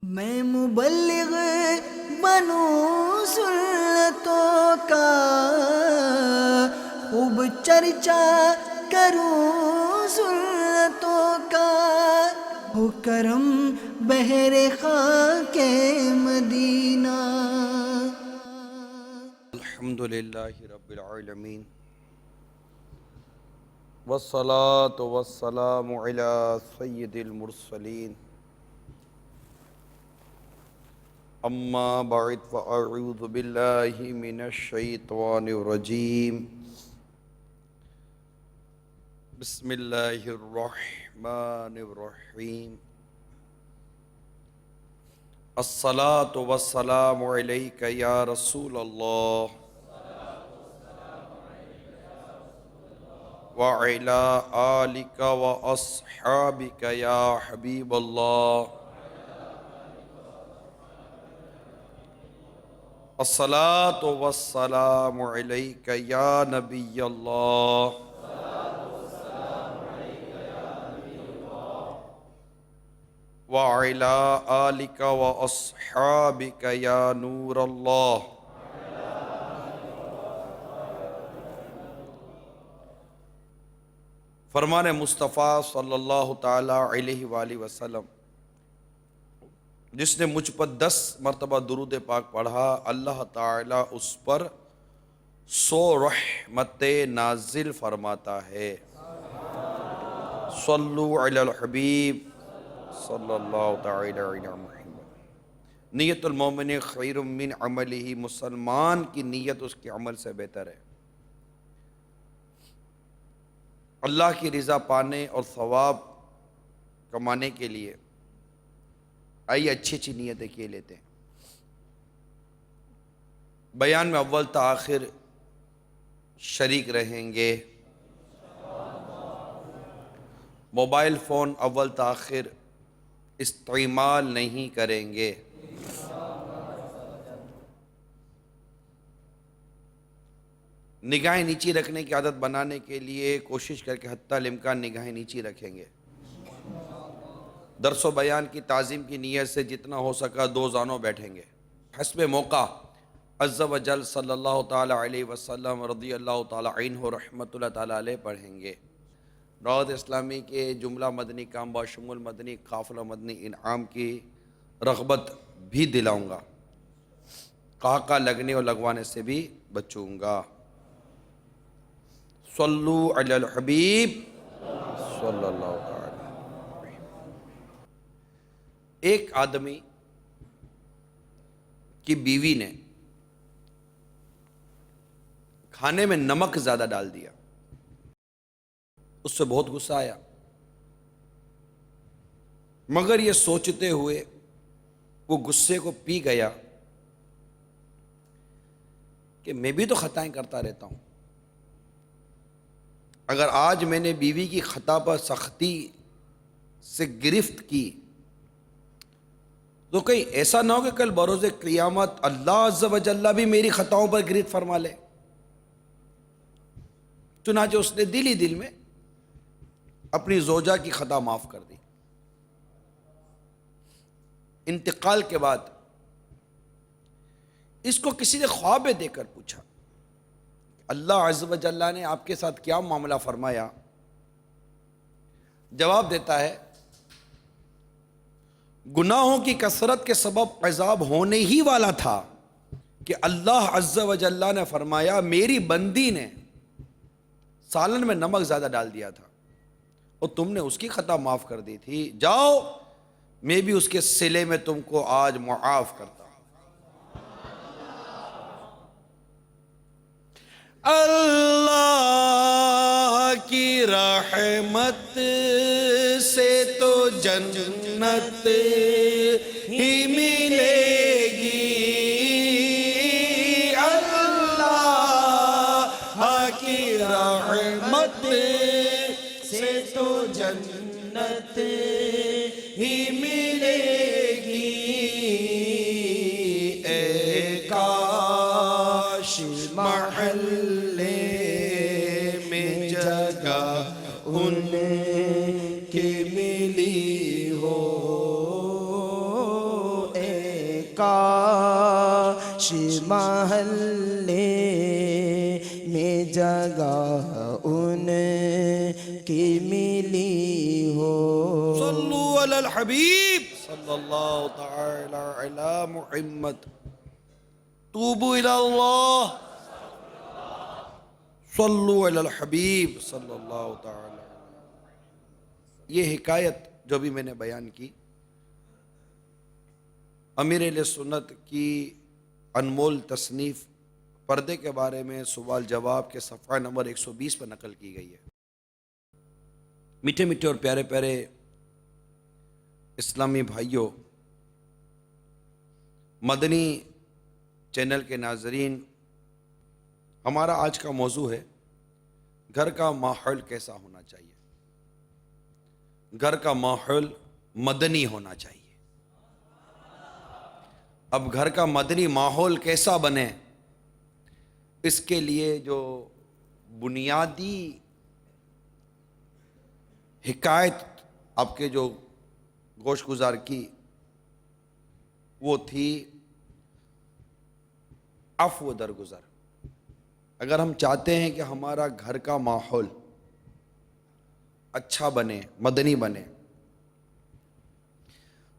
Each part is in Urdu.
میں مبلغ بنوں سنتوں کا، خوب چرچا کروں سنتوں کا، ہو کرم بہر خاک مدینہ۔ الحمدللہ رب العالمین، والصلاة والسلام علی سید المرسلین، اما بعد فاعوذ باللہ من الشیطان الرجیم، بسم اللہ الرحمن الرحیم، الصلاة والسلام علیک یا رسول اللہ وعلی آلک واصحابک یا حبیب اللہ، الصلاة والسلام علیک یا نبی اللہ وعلی آلک واصحابک یا نور اللہ۔ فرمان مصطفیٰ صلی اللہ تعالی علیہ وآلہ وسلم، جس نے مجھ پر 10 مرتبہ درود پاک پڑھا، اللہ تعالیٰ اس پر 100 رحمت نازل فرماتا ہے۔ صلو علی الحبیب صلی اللہ تعالی علی محمد۔ نیت المومن خیر من عملہ، مسلمان کی نیت اس کے عمل سے بہتر ہے۔ اللہ کی رضا پانے اور ثواب کمانے کے لیے آئیے اچھی اچھی نیتیں کیے لیتے ہیں۔ بیان میں اول تا آخر شریک رہیں گے، موبائل فون اول تا آخر استعمال نہیں کریں گے، نگاہیں نیچی رکھنے کی عادت بنانے کے لیے کوشش کر کے حتی الامکان نگاہیں نیچی رکھیں گے۔ درس و بیان کی تعظیم کی نیت سے جتنا ہو سکا 2 زانوں بیٹھیں گے، حسب موقع عز و جل صلی اللہ تعالی علیہ وسلم رضی اللہ تعالی عنہ رحمت اللہ تعالی علیہ پڑھیں گے۔ دعوت اسلامی کے جملہ مدنی کام باشمول مدنی قافلہ مدنی انعام کی رغبت بھی دلاؤں گا، قہقہ لگنے اور لگوانے سے بھی بچوں گا۔ صلو علی الحبیب صلی اللہ تعالی۔ ایک آدمی کی بیوی نے کھانے میں نمک زیادہ ڈال دیا، اس سے بہت غصہ آیا، مگر یہ سوچتے ہوئے وہ غصے کو پی گیا کہ میں بھی تو خطائیں کرتا رہتا ہوں، اگر آج میں نے بیوی کی خطا پر سختی سے گرفت کی تو کہیں ایسا نہ ہو کہ کل بروز قیامت اللہ عز و جل بھی میری خطاؤں پر گرفت فرما لے۔ چنانچہ اس نے دل ہی دل میں اپنی زوجہ کی خطا معاف کر دی۔ انتقال کے بعد اس کو کسی نے خواب دے کر پوچھا، اللہ عز و جل نے آپ کے ساتھ کیا معاملہ فرمایا؟ جواب دیتا ہے، گناہوں کی کثرت کے سبب عذاب ہونے ہی والا تھا کہ اللہ عز و جل نے فرمایا میری بندی نے سالن میں نمک زیادہ ڈال دیا تھا اور تم نے اس کی خطا معاف کر دی تھی، جاؤ میں بھی اس کے صلے میں تم کو آج معاف کرتا ہوں۔ اللہ کی رحمت سے تو جنت ہی ملے گی، اللہ کی رحمت سے تو جنت ہی ملے گی، اے کاش محلے میں جگہ ان کی ملی ہو، کاش محلے میں جگہ ان کی ملی ہو. صلو علی الحبیب صلی اللہ تعالی علی محمد. توبوا الی اللہ. صلو علی الحبیب صلی اللہ تعالی. یہ حکایت جو بھی میں نے بیان کی امیر اہل سنت کی انمول تصنیف پردے کے بارے میں سوال جواب کے صفحہ نمبر 120 پر نقل کی گئی ہے. میٹھے میٹھے اور پیارے پیارے اسلامی بھائیوں، مدنی چینل کے ناظرین، ہمارا آج کا موضوع ہے گھر کا ماحول کیسا ہونا چاہیے. گھر کا ماحول مدنی ہونا چاہیے. اب گھر کا مدنی ماحول کیسا بنے، اس کے لیے جو بنیادی حکایت آپ کے جو گوش گزار کی وہ تھی عفو درگزر. اگر ہم چاہتے ہیں کہ ہمارا گھر کا ماحول اچھا بنے، مدنی بنے،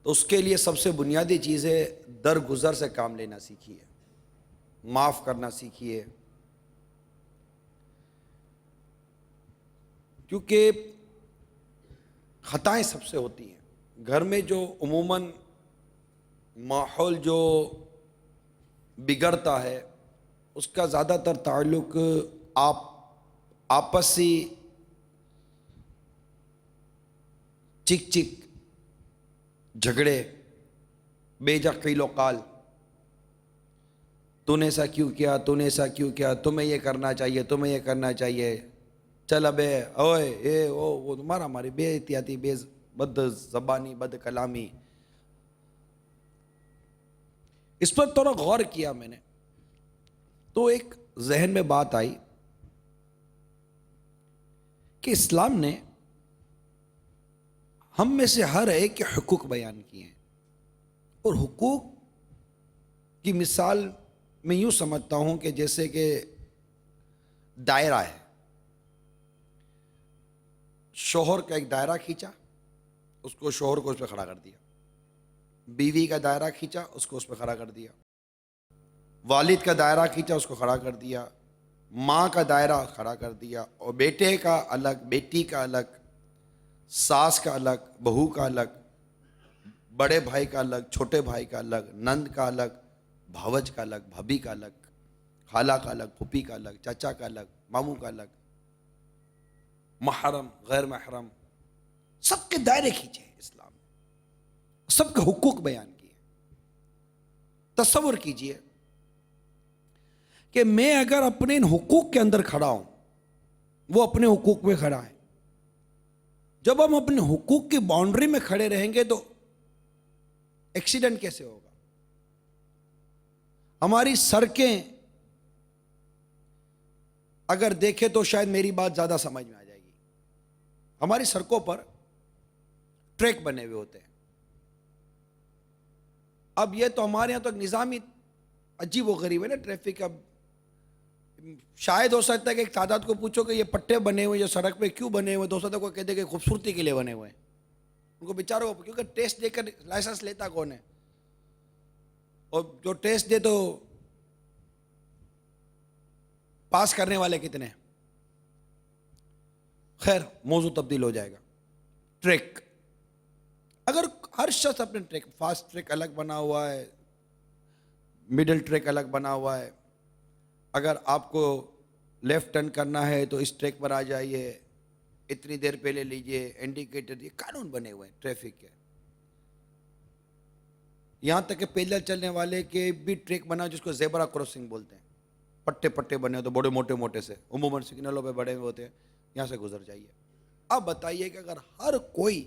تو اس کے لیے سب سے بنیادی چیز ہے درگزر سے کام لینا سیکھیے، معاف کرنا سیکھیے. کیونکہ خطائیں سب سے ہوتی ہیں. گھر میں جو عموماً ماحول جو بگڑتا ہے اس کا زیادہ تر تعلق آپسی چک چک، جھگڑے، بے جا قیل و قال، تو نے ایسا کیوں کیا، تو نے ایسا کیوں کیا، تمہیں یہ کرنا چاہیے، تمہیں یہ کرنا چاہیے، چل ابے اوئے اے او وہ، تمہارا ہماری بے احتیاطی، بد زبانی، بد کلامی. اس پر تھوڑا غور کیا میں نے تو ایک ذہن میں بات آئی کہ اسلام نے ہم میں سے ہر ایک کے حقوق بیان کیے ہیں. اور حقوق کی مثال میں یوں سمجھتا ہوں کہ جیسے کہ دائرہ ہے. شوہر کا ایک دائرہ کھینچا، اس کو شوہر کو اس پہ کھڑا کر دیا. بیوی کا دائرہ کھینچا، اس کو اس پہ کھڑا کر دیا. والد کا دائرہ کھینچا، اس کو کھڑا کر دیا. ماں کا دائرہ کھڑا کر دیا. اور بیٹے کا الگ، بیٹی کا الگ، ساس کا الگ، بہو کا الگ، بڑے بھائی کا الگ، چھوٹے بھائی کا الگ، نند کا الگ، بھاوج کا الگ، بھابھی کا الگ، خالہ کا الگ، پھوپھی کا الگ، چاچا کا الگ، ماموں کا الگ، محرم، غیر محرم، سب کے دائرے کھینچے ہیں اسلام نے، سب کے حقوق بیان کیے. تصور کیجئے کہ میں اگر اپنے ان حقوق کے اندر کھڑا ہوں، وہ اپنے حقوق میں کھڑا ہے. جب ہم اپنے حقوق کی باؤنڈری میں کھڑے رہیں گے تو ایکسیڈنٹ کیسے ہوگا؟ ہماری سڑکیں اگر دیکھیں تو شاید میری بات زیادہ سمجھ میں آ جائے گی. ہماری سڑکوں پر ٹریک بنے ہوئے ہوتے ہیں. اب یہ تو ہمارے یہاں تو ایک نظامی عجیب و غریب ہے نا ٹریفک. اب شاید ہو سکتا ہے کہ ایک تعداد کو پوچھو کہ یہ پٹے بنے ہوئے جو سڑک پہ کیوں بنے ہوئے، دوسروں کو کہتے کہ خوبصورتی کے لیے بنے ہوئے ہیں. ان کو بیچاروں کو، کیونکہ ٹیسٹ دے کر لائسنس لیتا کون ہے؟ اور جو ٹیسٹ دے تو پاس کرنے والے کتنے؟ خیر، موضوع تبدیل ہو جائے گا. ٹریک، اگر ہر شخص اپنے ٹریک، فاسٹ ٹریک الگ بنا ہوا ہے، مڈل ٹریک الگ بنا ہوا ہے. اگر آپ کو لیفٹ ٹرن کرنا ہے تو اس ٹریک پر آ جائیے، اتنی دیر پہلے لیجئے، انڈیکیٹر، یہ قانون بنے ہوئے ہیں ٹریفک کے. یہاں تک کہ پیدل چلنے والے کے بھی ٹریک بنا جس کو زیبرا کراسنگ بولتے ہیں. پٹے پٹے بنے ہوتے بڑے موٹے موٹے سے، عموماً سگنلوں پہ بڑے ہوتے ہیں، یہاں سے گزر جائیے. اب بتائیے کہ اگر ہر کوئی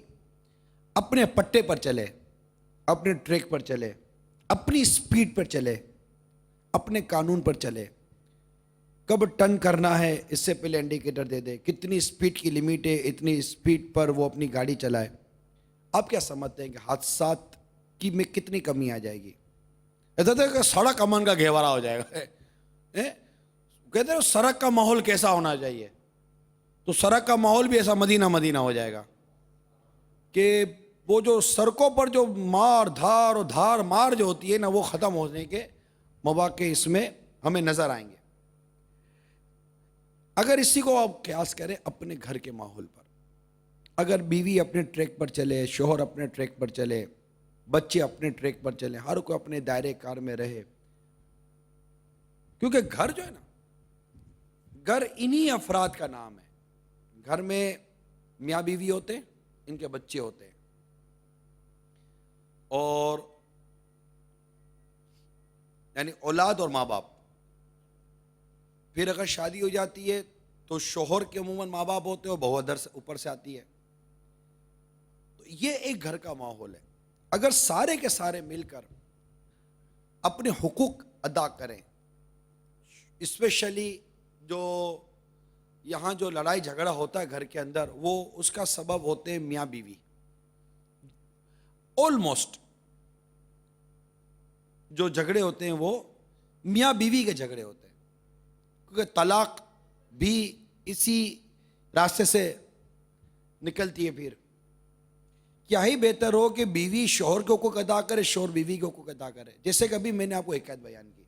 اپنے پٹے پر چلے، اپنے ٹریک پر چلے، اپنی سپیڈ پر چلے، اپنے قانون پر چلے، کب ٹرن کرنا ہے اس سے پہلے انڈیکیٹر دے دے، کتنی سپیڈ کی لیمٹ ہے اتنی سپیڈ پر وہ اپنی گاڑی چلائے، آپ کیا سمجھتے ہیں کہ حادثات کی میں کتنی کمی آ جائے گی؟ ایسا تھا کہ سڑک امن کا گہوارہ ہو جائے گا. کہتے ہیں سڑک کا ماحول کیسا ہونا چاہیے, تو سڑک کا ماحول بھی ایسا مدینہ مدینہ ہو جائے گا کہ وہ جو سڑکوں پر جو مار دھار اور دھار مار جو ہوتی ہے نا, وہ ختم ہونے کے مواقع اس میں ہمیں نظر آئیں گے. اگر اسی کو آپ قیاس کریں اپنے گھر کے ماحول پر, اگر بیوی اپنے ٹریک پر چلے, شوہر اپنے ٹریک پر چلے, بچے اپنے ٹریک پر چلے, ہر کوئی اپنے دائرے کار میں رہے, کیونکہ گھر جو ہے نا, گھر انہی افراد کا نام ہے. گھر میں میاں بیوی ہوتے ہیں, ان کے بچے ہوتے ہیں, اور یعنی اولاد اور ماں باپ. پھر اگر شادی ہو جاتی ہے تو شوہر کے عموماً ماں باپ ہوتے ہیں اور بہو ادھر سے اوپر سے آتی ہے. تو یہ ایک گھر کا ماحول ہے. اگر سارے کے سارے مل کر اپنے حقوق ادا کریں, اسپیشلی جو یہاں جو لڑائی جھگڑا ہوتا ہے گھر کے اندر, وہ اس کا سبب ہوتے ہیں میاں بیوی. آلموسٹ جو جھگڑے ہوتے ہیں وہ میاں بیوی کے جھگڑے ہوتے ہیں, کیونکہ طلاق بھی اسی راستے سے نکلتی ہے. پھر کیا ہی بہتر ہو کہ بیوی شوہر کے حقوق ادا کرے, شوہر بیوی کے حقوق ادا کرے. جیسے کہ ابھی میں نے آپ کو حکایت بیان کی,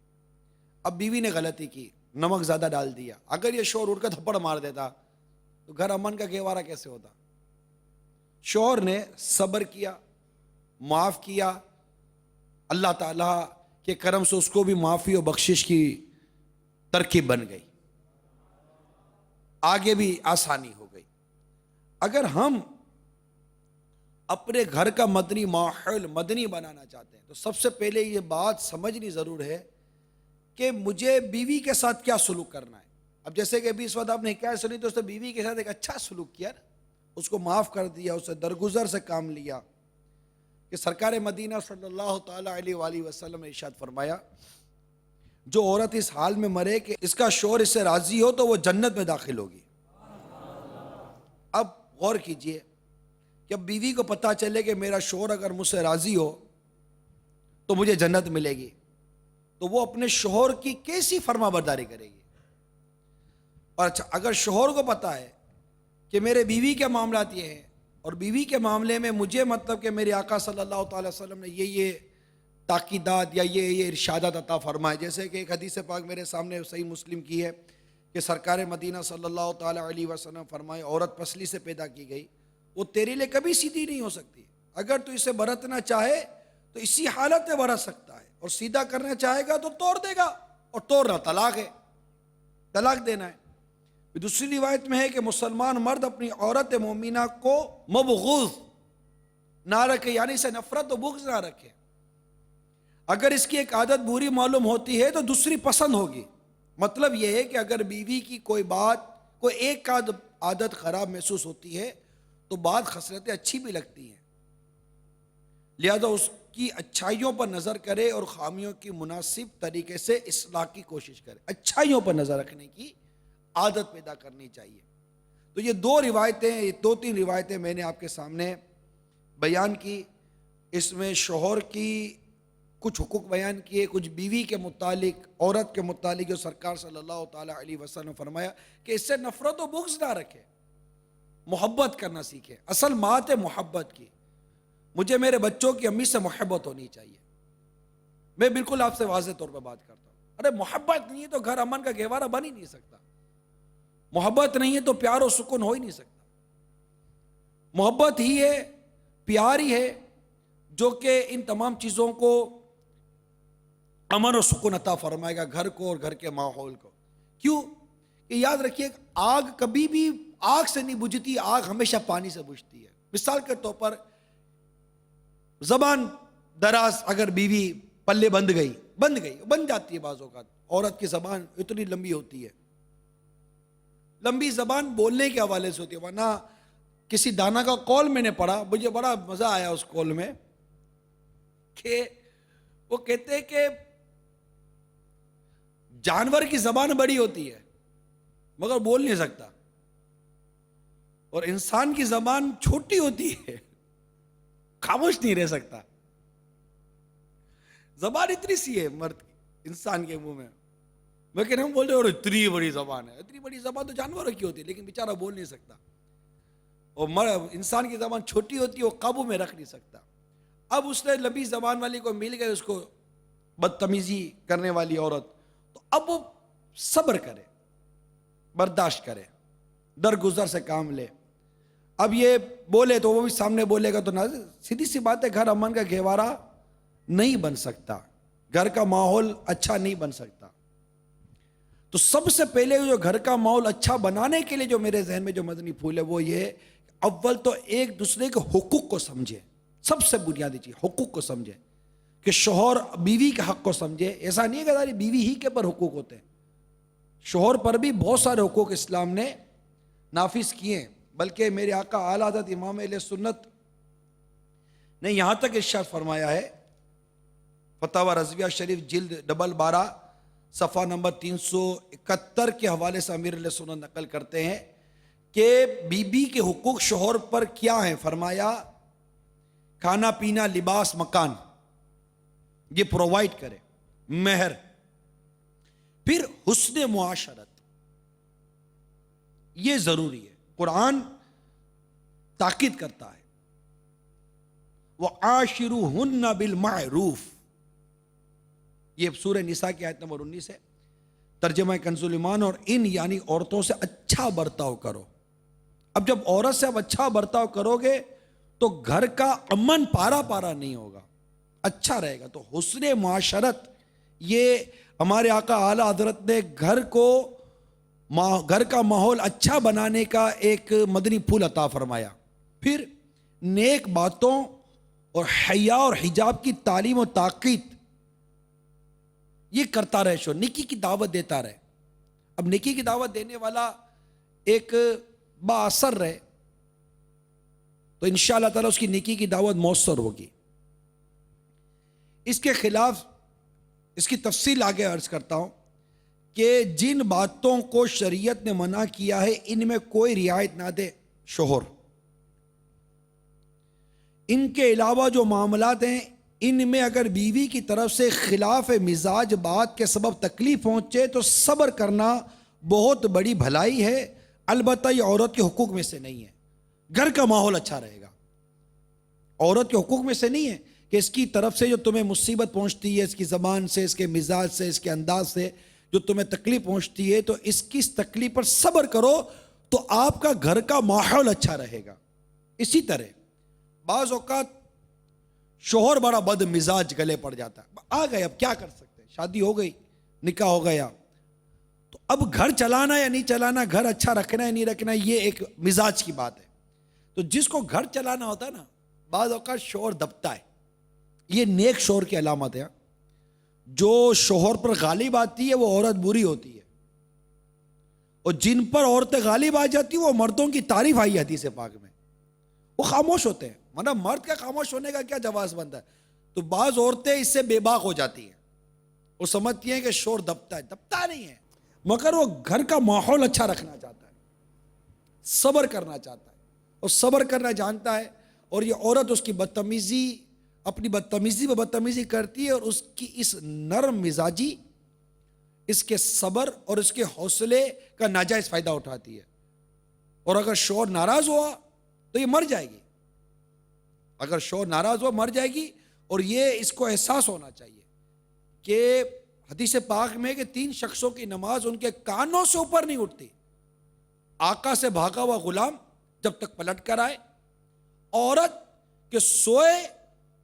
اب بیوی نے غلطی کی, نمک زیادہ ڈال دیا, اگر یہ شوہر اٹھ کر تھپڑ مار دیتا تو گھر امن کا گہوارہ کیسے ہوتا. شوہر نے صبر کیا, معاف کیا, اللہ تعالیٰ کے کرم سے اس کو بھی معافی اور بخشش کی ترکیب بن گئی, آگے بھی آسانی ہو گئی. اگر ہم اپنے گھر کا مدنی ماحول مدنی بنانا چاہتے ہیں تو سب سے پہلے یہ بات سمجھنی ضرور ہے کہ مجھے بیوی کے ساتھ کیا سلوک کرنا ہے. اب جیسے کہ ابھی اس وقت آپ نے کیا سنی, تو اس نے بیوی کے ساتھ ایک اچھا سلوک کیا, اس کو معاف کر دیا, اسے درگزر سے کام لیا. کہ سرکار مدینہ صلی اللہ تعالی علیہ وآلہ وسلم نے ارشاد فرمایا, جو عورت اس حال میں مرے کہ اس کا شوہر اس سے راضی ہو تو وہ جنت میں داخل ہوگی. اب غور کیجئے کہ اب بیوی کو پتہ چلے کہ میرا شوہر اگر مجھ سے راضی ہو تو مجھے جنت ملے گی, تو وہ اپنے شوہر کی کیسی فرما برداری کرے گی. اور اچھا, اگر شوہر کو پتہ ہے کہ میرے بیوی کے معاملات یہ ہیں, اور بیوی کے معاملے میں مجھے مطلب کہ میرے آقا صلی اللہ تعالی وسلم نے یہ تاکیدات یا یہ ارشادات عطا فرمائے, جیسے کہ ایک حدیث پاک میرے سامنے صحیح مسلم کی ہے کہ سرکار مدینہ صلی اللہ تعالی علیہ وسلم فرمائے, عورت پسلی سے پیدا کی گئی, وہ تیرے لیے کبھی سیدھی نہیں ہو سکتی. اگر تو اسے برتنا چاہے تو اسی حالت میں برت سکتا ہے, اور سیدھا کرنا چاہے گا تو توڑ دے گا, اور توڑنا طلاق ہے, طلاق دینا ہے. دوسری روایت میں ہے کہ مسلمان مرد اپنی عورت مومنہ کو مبغوض نہ رکھے, یعنی اسے نفرت و بغض نہ رکھے. اگر اس کی ایک عادت بری معلوم ہوتی ہے تو دوسری پسند ہوگی. مطلب یہ ہے کہ اگر بیوی کی کوئی بات, کوئی ایک عادت خراب محسوس ہوتی ہے تو بعض خصلتیں اچھی بھی لگتی ہیں, لہذا اس کی اچھائیوں پر نظر کرے اور خامیوں کی مناسب طریقے سے اصلاح کی کوشش کرے. اچھائیوں پر نظر رکھنے کی عادت پیدا کرنی چاہیے. تو یہ دو روایتیں, یہ دو تین روایتیں میں نے آپ کے سامنے بیان کی. اس میں شوہر کی کچھ حقوق بیان کیے, کچھ بیوی کے متعلق, عورت کے متعلق جو سرکار صلی اللہ تعالی علیہ وسلم نے فرمایا کہ اس سے نفرت و بغض نہ رکھے, محبت کرنا سیکھے. اصل بات ہے محبت کی. مجھے میرے بچوں کی امی سے محبت ہونی چاہیے. میں بالکل آپ سے واضح طور پہ بات کرتا ہوں. ارے محبت نہیں ہے تو گھر امن کا گہوارہ بن ہی نہیں سکتا. محبت نہیں ہے تو پیار و سکون ہو ہی نہیں سکتا. محبت ہی ہے, پیار ہی ہے جو کہ ان تمام چیزوں کو امن و سکون عطا فرمائے گا, گھر کو اور گھر کے ماحول کو. کیوں کہ یاد رکھیے, آگ کبھی بھی آگ سے نہیں بجھتی, آگ ہمیشہ پانی سے بجھتی ہے. مثال کے طور پر زبان دراز اگر بیوی پلے بند جاتی ہے. بعض اوقات عورت کی زبان اتنی لمبی ہوتی ہے, لمبی زبان بولنے کے حوالے سے ہوتی ہے. ورنہ کسی دانا کا قول میں نے پڑھا, مجھے بڑا مزہ آیا اس قول میں, کہ وہ کہتے ہیں کہ جانور کی زبان بڑی ہوتی ہے مگر بول نہیں سکتا, اور انسان کی زبان چھوٹی ہوتی ہے, خاموش نہیں رہ سکتا. زبان اتنی سی ہے مرد کی انسان کے منہ میں، لیکن ہم بول رہے اور اتنی بڑی زبان ہے. اتنی بڑی زبان تو جانوروں کی ہوتی ہے لیکن بیچارہ بول نہیں سکتا. اور انسان کی زبان چھوٹی ہوتی ہے، وہ قابو میں رکھ نہیں سکتا. اب اس نے لمبی زبان والی کو مل گئے، اس کو بدتمیزی کرنے والی عورت، تو اب وہ صبر کرے، برداشت کرے، درگزر سے کام لے. اب یہ بولے تو وہ بھی سامنے بولے گا تو سیدھی سی بات ہے، گھر امن کا گہوارہ نہیں بن سکتا، گھر کا ماحول اچھا نہیں بن سکتا. تو سب سے پہلے جو گھر کا ماحول اچھا بنانے کے لیے جو میرے ذہن میں جو مدنی پھول ہے وہ یہ، اول تو ایک دوسرے کے حقوق کو سمجھے. سب سے بنیادی چیز حقوق کو سمجھے، کہ شوہر بیوی کے حق کو سمجھے. ایسا نہیں ہے کہ ساری بیوی ہی کے پر حقوق ہوتے ہیں، شوہر پر بھی بہت سارے حقوق اسلام نے نافذ کیے ہیں. بلکہ میرے آقا اعلیٰ حضرت امام اہل سنت نے یہاں تک ارشاد فرمایا ہے، فتاوی رضویہ شریف جلد 12 صفحہ نمبر 371 کے حوالے سے امیر علیہ سنت نقل کرتے ہیں کہ بی بی کے حقوق شوہر پر کیا ہیں. فرمایا کھانا پینا، لباس، مکان یہ پرووائڈ کرے، مہر، پھر حسن معاشرت یہ ضروری ہے. قرآن تاکید کرتا ہے وَعَاشِرُهُنَّ بِالْمَعْرُوفِ، یہ سورہ نساء کی آیت نمبر 19 ہے. ترجمہ کنز الایمان، اور ان یعنی عورتوں سے اچھا برتاؤ کرو. اب جب عورت سے اب اچھا برتاؤ کرو گے تو گھر کا امن پارا پارا نہیں ہوگا، اچھا رہے گا. تو حسن معاشرت یہ ہمارے آقا اعلیٰ حضرت نے گھر کا ماحول اچھا بنانے کا ایک مدنی پھول عطا فرمایا. پھر نیک باتوں اور حیا اور حجاب کی تعلیم و تاکید یہ کرتا رہے، شو نیکی کی دعوت دیتا رہے. اب نیکی کی دعوت دینے والا ایک با اثر رہے تو انشاءاللہ تعالیٰ اس کی نیکی کی دعوت مؤثر ہوگی. اس کے خلاف اس کی تفصیل آگے عرض کرتا ہوں کہ جن باتوں کو شریعت نے منع کیا ہے ان میں کوئی رعایت نہ دے شوہر. ان کے علاوہ جو معاملات ہیں ان میں اگر بیوی کی طرف سے خلاف مزاج بات کے سبب تکلیف پہنچے تو صبر کرنا بہت بڑی بھلائی ہے. البتہ یہ عورت کے حقوق میں سے نہیں ہے. گھر کا ماحول اچھا رہے گا، عورت کے حقوق میں سے نہیں ہے کہ اس کی طرف سے جو تمہیں مصیبت پہنچتی ہے، اس کی زبان سے، اس کے مزاج سے، اس کے انداز سے جو تمہیں تکلیف پہنچتی ہے تو اس کی تکلیف پر صبر کرو تو آپ کا گھر کا ماحول اچھا رہے گا. اسی طرح بعض اوقات شوہر بڑا بد مزاج گلے پڑ جاتا ہے، آ گئے اب کیا کر سکتے ہیں، شادی ہو گئی، نکاح ہو گیا، تو اب گھر چلانا یا نہیں چلانا، گھر اچھا رکھنا یا نہیں رکھنا، یہ ایک مزاج کی بات ہے. تو جس کو گھر چلانا ہوتا ہے نا، بعض اوقات شوہر دبتا ہے. یہ نیک شوہر کی علامت ہے. جو شوہر پر غالب آتی ہے وہ عورت بری ہوتی ہے، اور جن پر عورتیں غالب آ جاتی ہیں وہ مردوں کی تعریف آئی حدیث پاک میں، وہ خاموش ہوتے ہیں. مطلب مرد کا خاموش ہونے کا کیا جواز بنتا ہے؟ تو بعض عورتیں اس سے بے باک ہو جاتی ہیں، وہ سمجھتی ہیں کہ شوہر دبتا ہے. دبتا نہیں ہے، مگر وہ گھر کا ماحول اچھا رکھنا چاہتا ہے، صبر کرنا چاہتا ہے، اور صبر کرنا جانتا ہے. اور یہ عورت اس کی بدتمیزی، اپنی بدتمیزی پہ بدتمیزی کرتی ہے، اور اس کی اس نرم مزاجی، اس کے صبر اور اس کے حوصلے کا ناجائز فائدہ اٹھاتی ہے. اور اگر شوہر ناراض ہوا تو یہ مر جائے گی. اگر شوہر ناراض ہوا مر جائے گی. اور یہ اس کو احساس ہونا چاہیے کہ حدیث پاک میں کہ 3 شخصوں کی نماز ان کے کانوں سے اوپر نہیں اٹھتی. آقا سے بھاگا ہوا غلام جب تک پلٹ کر آئے، عورت کہ سوئے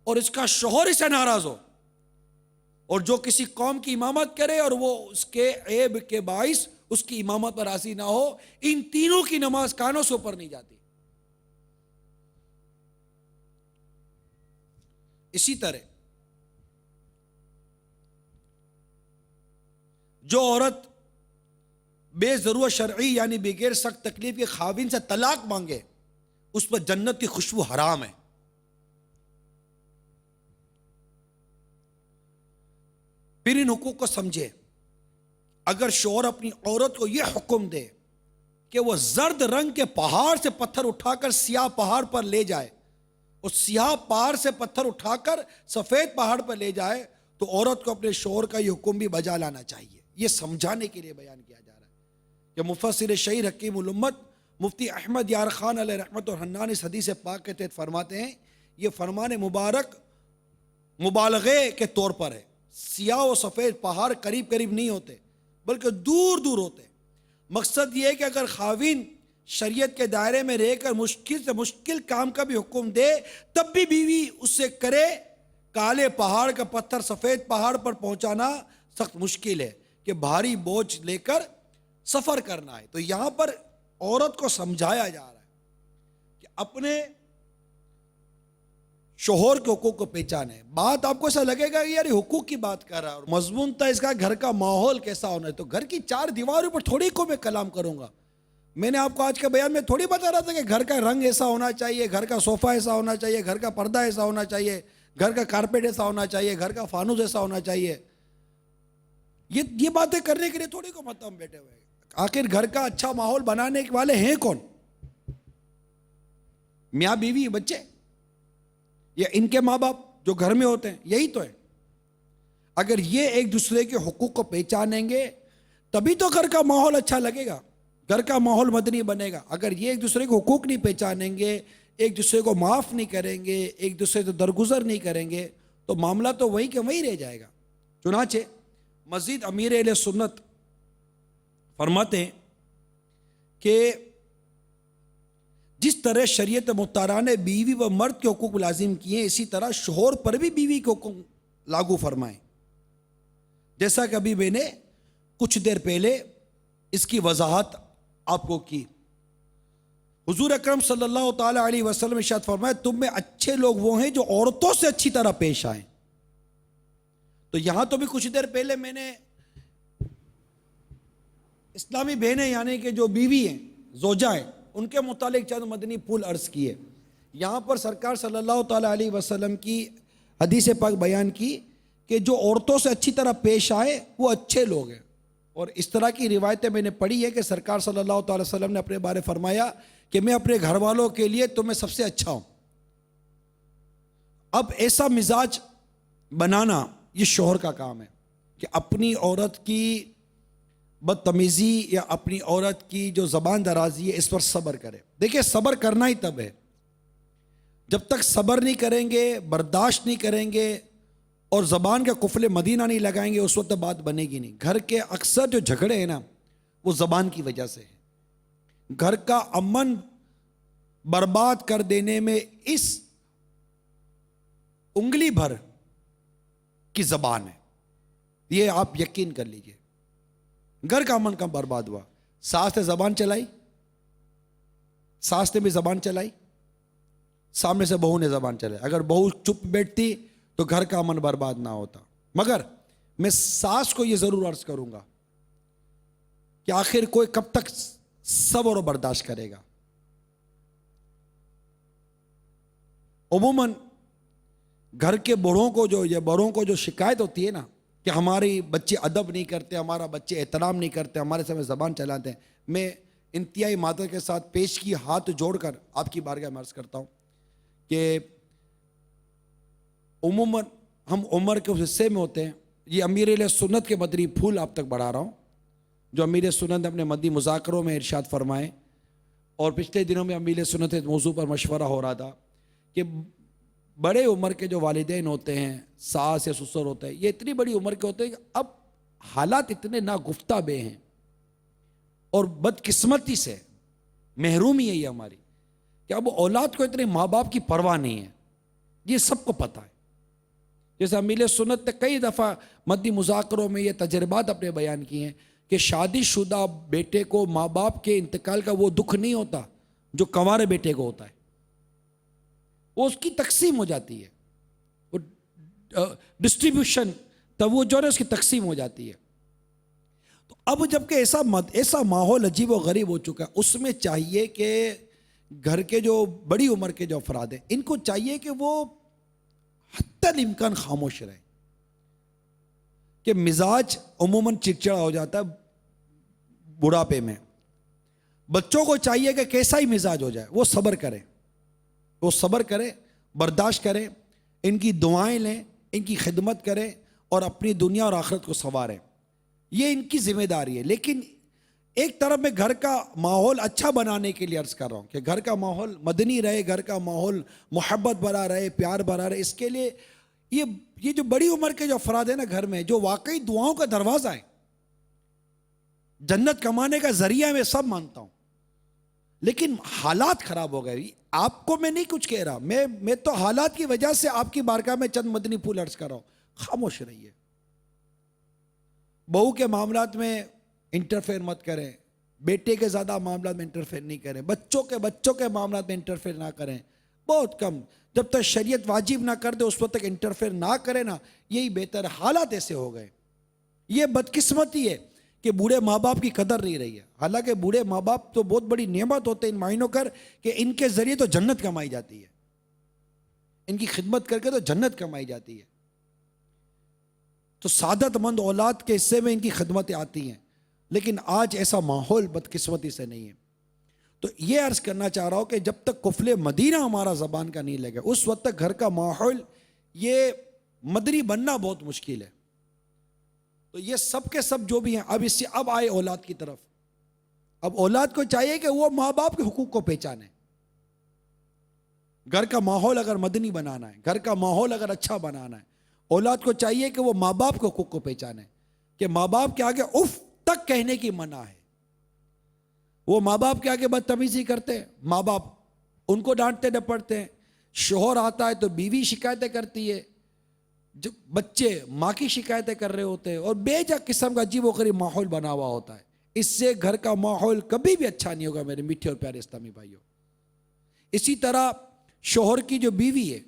اور اس کا شوہر اسے ناراض ہو، اور جو کسی قوم کی امامت کرے اور وہ اس کے عیب کے باعث اس کی امامت پر راضی نہ ہو، ان تینوں کی نماز کانوں سے اوپر نہیں جاتی. اسی طرح جو عورت بے ضرورت شرعی یعنی بغیر سخت تکلیف کے خاوند سے طلاق مانگے، اس پر جنت کی خوشبو حرام ہے. پھر ان حقوق کو سمجھے. اگر شوہر اپنی عورت کو یہ حکم دے کہ وہ زرد رنگ کے پہاڑ سے پتھر اٹھا کر سیاہ پہاڑ پر لے جائے، اور سیاہ پہاڑ سے پتھر اٹھا کر سفید پہاڑ پر لے جائے، تو عورت کو اپنے شوہر کا یہ حکم بھی بجا لانا چاہیے. یہ سمجھانے کے لیے بیان کیا جا رہا ہے کہ مفسر شہیر حکیم الامت مفتی احمد یار خان علیہ رحمت اور حنان اس حدیث پاک کے تحت فرماتے ہیں یہ فرمان مبارک مبالغے کے طور پر ہے. سیاہ و سفید پہاڑ قریب قریب نہیں ہوتے بلکہ دور دور ہوتے. مقصد یہ ہے کہ اگر خاوند شریعت کے دائرے میں رہ کر مشکل سے مشکل کام کا بھی حکم دے تب بھی بیوی اس سے کرے. کالے پہاڑ کا پتھر سفید پہاڑ پر پہنچانا سخت مشکل ہے کہ بھاری بوجھ لے کر سفر کرنا ہے. تو یہاں پر عورت کو سمجھایا جا رہا ہے کہ اپنے شوہر کے حقوق کو پہچانے. بات آپ کو ایسا لگے گا کہ یار یہ حقوق کی بات کر رہا ہے اور مضمون تھا اس کا گھر کا ماحول کیسا ہونا ہے. تو گھر کی چار دیواروں پر تھوڑی کو میں کلام کروں گا. میں نے آپ کو آج کے بیان میں تھوڑی بتا رہا تھا کہ گھر کا رنگ ایسا ہونا چاہیے, گھر کا صوفہ ایسا ہونا چاہیے, گھر کا پردہ ایسا ہونا چاہیے, گھر کا کارپیٹ ایسا ہونا چاہیے, گھر کا فانوس ایسا ہونا چاہیے. یہ باتیں کرنے کے لیے تھوڑی کو مت ہم بیٹھے ہوئے. آخر گھر کا اچھا ماحول بنانے والے ہیں کون؟ میاں بیوی بچے یا ان کے ماں باپ جو گھر میں ہوتے ہیں, یہی تو ہے. اگر یہ ایک دوسرے کے حقوق کو پہچانیں گے تبھی تو گھر کا ماحول اچھا لگے گا, گھر کا ماحول مدنی بنے گا. اگر یہ ایک دوسرے کے حقوق نہیں پہچانیں گے, ایک دوسرے کو معاف نہیں کریں گے, ایک دوسرے سے درگزر نہیں کریں گے تو معاملہ تو وہی کہ وہی رہ جائے گا. چنانچہ مزید امیر اہل سنت فرماتے ہیں کہ جس طرح شریعت مطہرہ نے بیوی و مرد کے حقوق لازم کیے اسی طرح شوہر پر بھی بیوی کے حقوق لاگو فرمائیں. جیسا کہ ابھی میں نے کچھ دیر پہلے اس کی وضاحت آپ کو کی. حضور اکرم صلی اللہ تعالی علیہ وسلم ارشاد فرمایا تم میں اچھے لوگ وہ ہیں جو عورتوں سے اچھی طرح پیش آئیں. تو یہاں تو بھی کچھ دیر پہلے میں نے اسلامی بہنیں یعنی کہ جو بیوی ہیں, زوجہ ہیں, ان کے متعلق چند مدنی پھول عرض کیے. یہاں پر سرکار صلی اللہ تعالی علیہ وسلم کی حدیث پاک بیان کی کہ جو عورتوں سے اچھی طرح پیش آئے وہ اچھے لوگ ہیں. اور اس طرح کی روایتیں میں نے پڑھی ہے کہ سرکار صلی اللہ تعالی وسلم نے اپنے بارے فرمایا کہ میں اپنے گھر والوں کے لیے تمہیں سب سے اچھا ہوں. اب ایسا مزاج بنانا یہ شوہر کا کام ہے کہ اپنی عورت کی بدتمیزی یا اپنی عورت کی جو زبان درازی ہے اس پر صبر کرے. دیکھیں صبر کرنا ہی تب ہے جب تک صبر نہیں کریں گے, برداشت نہیں کریں گے اور زبان کا قفل مدینہ نہیں لگائیں گے اس وقت بات بنے گی نہیں. گھر کے اکثر جو جھگڑے ہیں نا وہ زبان کی وجہ سے ہے. گھر کا امن برباد کر دینے میں اس انگلی بھر کی زبان ہے, یہ آپ یقین کر لیجئے. گھر کا امن کم برباد ہوا, ساس نے زبان چلائی, ساس نے بھی زبان چلائی, سامنے سے بہو نے زبان چلائی. اگر بہو چپ بیٹھتی تو گھر کا امن برباد نہ ہوتا. مگر میں ساس کو یہ ضرور عرض کروں گا کہ آخر کوئی کب تک صبر و برداشت کرے گا. عموماً گھر کے بڑوں کو جو شکایت ہوتی ہے نا کہ ہماری بچے ادب نہیں کرتے, ہمارا بچے احترام نہیں کرتے, ہمارے سامنے زبان چلاتے ہیں, میں انتہائی معذرت کے ساتھ پیش کی ہاتھ جوڑ کر آپ کی بارگاہ میں عرض کرتا ہوں کہ عموماً ہم عمر کے اس حصے میں ہوتے ہیں. یہ امیر اہل سنت کے مدنی پھول آپ تک بڑھا رہا ہوں جو امیر سنت اپنے مدنی مذاکروں میں ارشاد فرمائے. اور پچھلے دنوں میں امیر سنت موضوع پر مشورہ ہو رہا تھا کہ بڑے عمر کے جو والدین ہوتے ہیں, ساس یا سسر ہوتے ہیں, یہ اتنی بڑی عمر کے ہوتے ہیں کہ اب حالات اتنے ناگفتہ بے ہیں اور بدقسمتی سے محرومی ہے یہ ہماری کہ اب اولاد کو اتنے ماں باپ کی پرواہ نہیں ہے. یہ سب کو پتہ ہے. جیسے امیر سنت نے کئی دفعہ مدنی مذاکروں میں یہ تجربات اپنے بیان کیے ہیں کہ شادی شدہ بیٹے کو ماں باپ کے انتقال کا وہ دکھ نہیں ہوتا جو کنوارے بیٹے کو ہوتا ہے. وہ اس کی تقسیم ہو جاتی ہے, وہ ڈسٹریبیوشن توجہ اس کی تقسیم ہو جاتی ہے. تو اب جب کہ ایسا ماحول عجیب و غریب ہو چکا ہے, اس میں چاہیے کہ گھر کے جو بڑی عمر کے جو افراد ہیں ان کو چاہیے کہ وہ حتی الامکان خاموش رہیں. کہ مزاج عموماً چڑچڑا ہو جاتا ہے بڑھاپے میں. بچوں کو چاہیے کہ کیسا ہی مزاج ہو جائے وہ صبر کریں, وہ صبر کریں, برداشت کریں, ان کی دعائیں لیں, ان کی خدمت کریں اور اپنی دنیا اور آخرت کو سنواریں. یہ ان کی ذمہ داری ہے. لیکن ایک طرف میں گھر کا ماحول اچھا بنانے کے لیے عرض کر رہا ہوں کہ گھر کا ماحول مدنی رہے, گھر کا ماحول محبت بنا رہے, پیار بنا رہے. اس کے لیے یہ جو بڑی عمر کے جو افراد ہیں نا گھر میں, جو واقعی دعاؤں کا دروازہ ہے, جنت کمانے کا ذریعہ, میں سب مانتا ہوں, لیکن حالات خراب ہو گئے. آپ کو میں نہیں کچھ کہہ رہا, میں تو حالات کی وجہ سے آپ کی بارگاہ میں چند مدنی پھول عرض کر رہا ہوں. خاموش رہیے. بہو کے معاملات میں انٹرفیئر مت کریں, بیٹے کے زیادہ معاملات میں انٹرفیئر نہیں کریں, بچوں کے معاملات میں انٹرفیئر نہ کریں, بہت کم. جب تک شریعت واجب نہ کر دے اس وقت تک انٹرفیئر نہ کرے نا, یہی بہتر. حالات ایسے ہو گئے. یہ بدقسمتی ہے کہ بوڑھے ماں باپ کی قدر نہیں رہی ہے. حالانکہ بوڑھے ماں باپ تو بہت بڑی نعمت ہوتے ہیں ان معنوں کر کہ ان کے ذریعے تو جنت کمائی جاتی ہے, ان کی خدمت کر کے تو جنت کمائی جاتی ہے. تو سعادت مند اولاد کے حصے میں ان کی خدمتیں آتی ہیں. لیکن آج ایسا ماحول بدقسمتی سے نہیں ہے. تو یہ عرض کرنا چاہ رہا ہوں کہ جب تک قفل مدینہ ہمارا زبان کا نہیں لگے اس وقت تک گھر کا ماحول یہ مدنی بننا بہت مشکل ہے. تو یہ سب کے سب جو بھی ہیں, اب آئے اولاد کی طرف. اب اولاد کو چاہیے کہ وہ ماں باپ کے حقوق کو پہچانے. گھر کا ماحول اگر مدنی بنانا ہے, گھر کا ماحول اگر اچھا بنانا ہے, اولاد کو چاہیے کہ وہ ماں باپ کے حقوق کو پہچانے, کہ ماں باپ کے آگے اف تک کہنے کی منع ہے. وہ ماں باپ کے آگے بدتمیزی کرتے ہیں, ماں باپ ان کو ڈانٹتے ڈپٹتے ہیں. شوہر آتا ہے تو بیوی شکایتیں کرتی ہے, جو بچے ماں کی شکایتیں کر رہے ہوتے ہیں, اور بے جا قسم کا عجیب و غریب ماحول بنا ہوا ہوتا ہے. اس سے گھر کا ماحول کبھی بھی اچھا نہیں ہوگا میرے میٹھے اور پیارے اسلامی بھائیوں. اسی طرح شوہر کی جو بیوی ہے,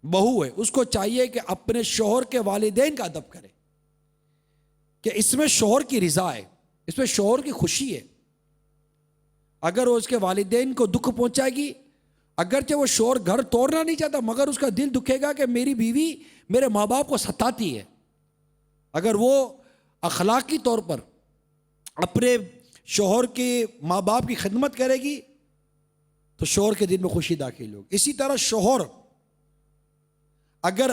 بہو ہے, اس کو چاہیے کہ اپنے شوہر کے والدین کا ادب کرے, کہ اس میں شوہر کی رضا ہے, اس میں شوہر کی خوشی ہے. اگر وہ اس کے والدین کو دکھ پہنچائے گی, اگرچہ وہ شوہر گھر توڑنا نہیں چاہتا مگر اس کا دل دکھے گا کہ میری بیوی میرے ماں باپ کو ستاتی ہے. اگر وہ اخلاقی طور پر اپنے شوہر کے ماں باپ کی خدمت کرے گی تو شوہر کے دل میں خوشی داخل ہوگی. اسی طرح شوہر اگر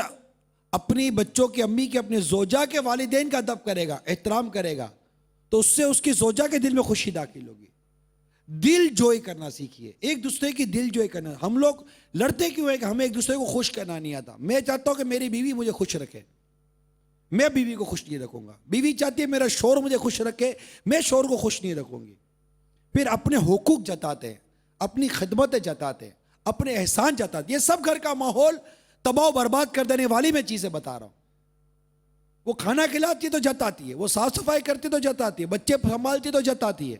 اپنی بچوں کی امی کے اپنے زوجہ کے والدین کا ادب کرے گا, احترام کرے گا, تو اس سے اس کی زوجہ کے دل میں خوشی داخل ہوگی. دل جوئی کرنا سیکھیے, ایک دوسرے کی دل جوئی کرنا. ہم لوگ لڑتے کیوں ہیں کہ ہمیں ایک دوسرے کو خوش کرنا نہیں آتا. میں چاہتا ہوں کہ میری بیوی مجھے خوش رکھے, میں بیوی کو خوش نہیں رکھوں گا. بیوی چاہتی ہے میرا شوہر مجھے خوش رکھے, میں شوہر کو خوش نہیں رکھوں گی. پھر اپنے حقوق جتاتے ہیں, اپنی خدمتیں جتاتے ہیں, اپنے احسان جتاتے. یہ سب گھر کا ماحول تباہ و برباد کر دینے والی میں چیزیں بتا رہا ہوں. وہ کھانا کھلاتی ہے تو جتاتی ہے, وہ صاف صفائی کرتی تو جتاتی ہے, بچے سنبھالتی تو جتاتی ہے,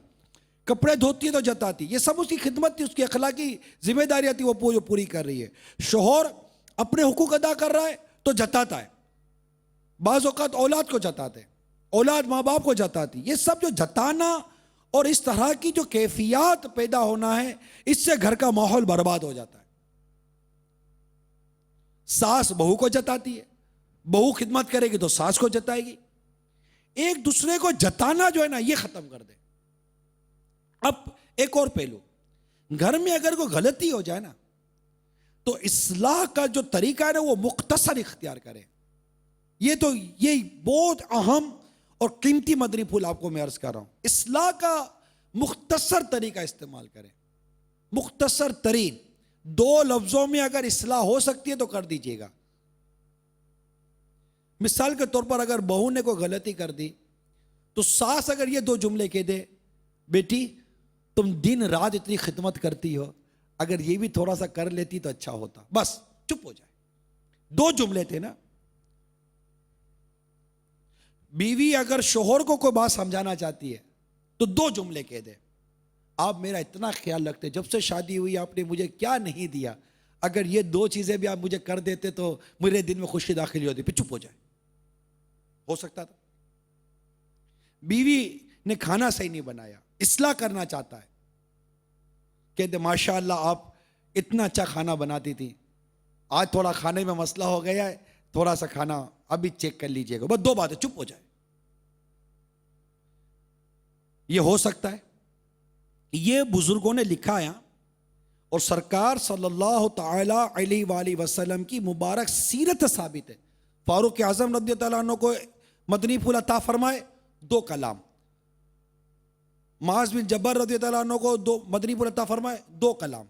کپڑے دھوتی ہے تو جتاتی. یہ سب اس کی خدمت تھی, اس کی اخلاقی ذمہ داریاں تھی, وہ جو پوری کر رہی ہے. شوہر اپنے حقوق ادا کر رہا ہے تو جتاتا ہے. بعض اوقات اولاد کو جتاتے, اولاد ماں باپ کو جتاتی. یہ سب جو جتانا اور اس طرح کی جو کیفیات پیدا ہونا ہے, اس سے گھر کا ماحول برباد ہو جاتا ہے. ساس بہو کو جتاتی ہے, بہو خدمت کرے گی تو ساس کو جتائے گی. ایک دوسرے کو جتانا جو ہے نا, یہ ختم کر دے. اب ایک اور پہلو, گھر میں اگر کوئی غلطی ہو جائے نا تو اصلاح کا جو طریقہ ہے نا وہ مختصر اختیار کریں. یہ بہت اہم اور قیمتی مدنی پھول آپ کو میں عرض کر رہا ہوں. اصلاح کا مختصر طریقہ استعمال کریں, مختصر ترین. 2 لفظوں میں اگر اصلاح ہو سکتی ہے تو کر دیجئے گا. مثال کے طور پر اگر بہو نے کوئی غلطی کر دی تو ساس اگر یہ 2 جملے کہہ دے, بیٹی تم دن رات اتنی خدمت کرتی ہو, اگر یہ بھی تھوڑا سا کر لیتی تو اچھا ہوتا, بس چپ ہو جائے. 2 جملے تھے نا. بیوی اگر شوہر کو کوئی بات سمجھانا چاہتی ہے تو 2 جملے کہہ دے, آپ میرا اتنا خیال رکھتے, جب سے شادی ہوئی آپ نے مجھے کیا نہیں دیا, اگر یہ 2 چیزیں بھی آپ مجھے کر دیتے تو میرے دل میں خوشی داخل ہوتی. پھر چپ ہو جائے. ہو سکتا تھا. بیوی نے کھانا صحیح نہیں بنایا, اصلاح کرنا چاہتا ہے, کہتے ماشاءاللہ آپ اتنا اچھا کھانا بناتی تھی, آج تھوڑا کھانے میں مسئلہ ہو گیا ہے, تھوڑا سا کھانا ابھی چیک کر لیجئے گا. بس 2 باتیں, چپ ہو جائے. یہ ہو سکتا ہے. یہ بزرگوں نے لکھا ہے, اور سرکار صلی اللہ تعالی علیہ وآلہ وسلم کی مبارک سیرت ثابت ہے. فاروق اعظم رضی اللہ عنہ کو مدنی پھول عطا فرمائے 2 کلام، معاذ بن جبل رضی اللہ عنہ کو 2 مدنی پھول عطا فرمائے 2 کلام۔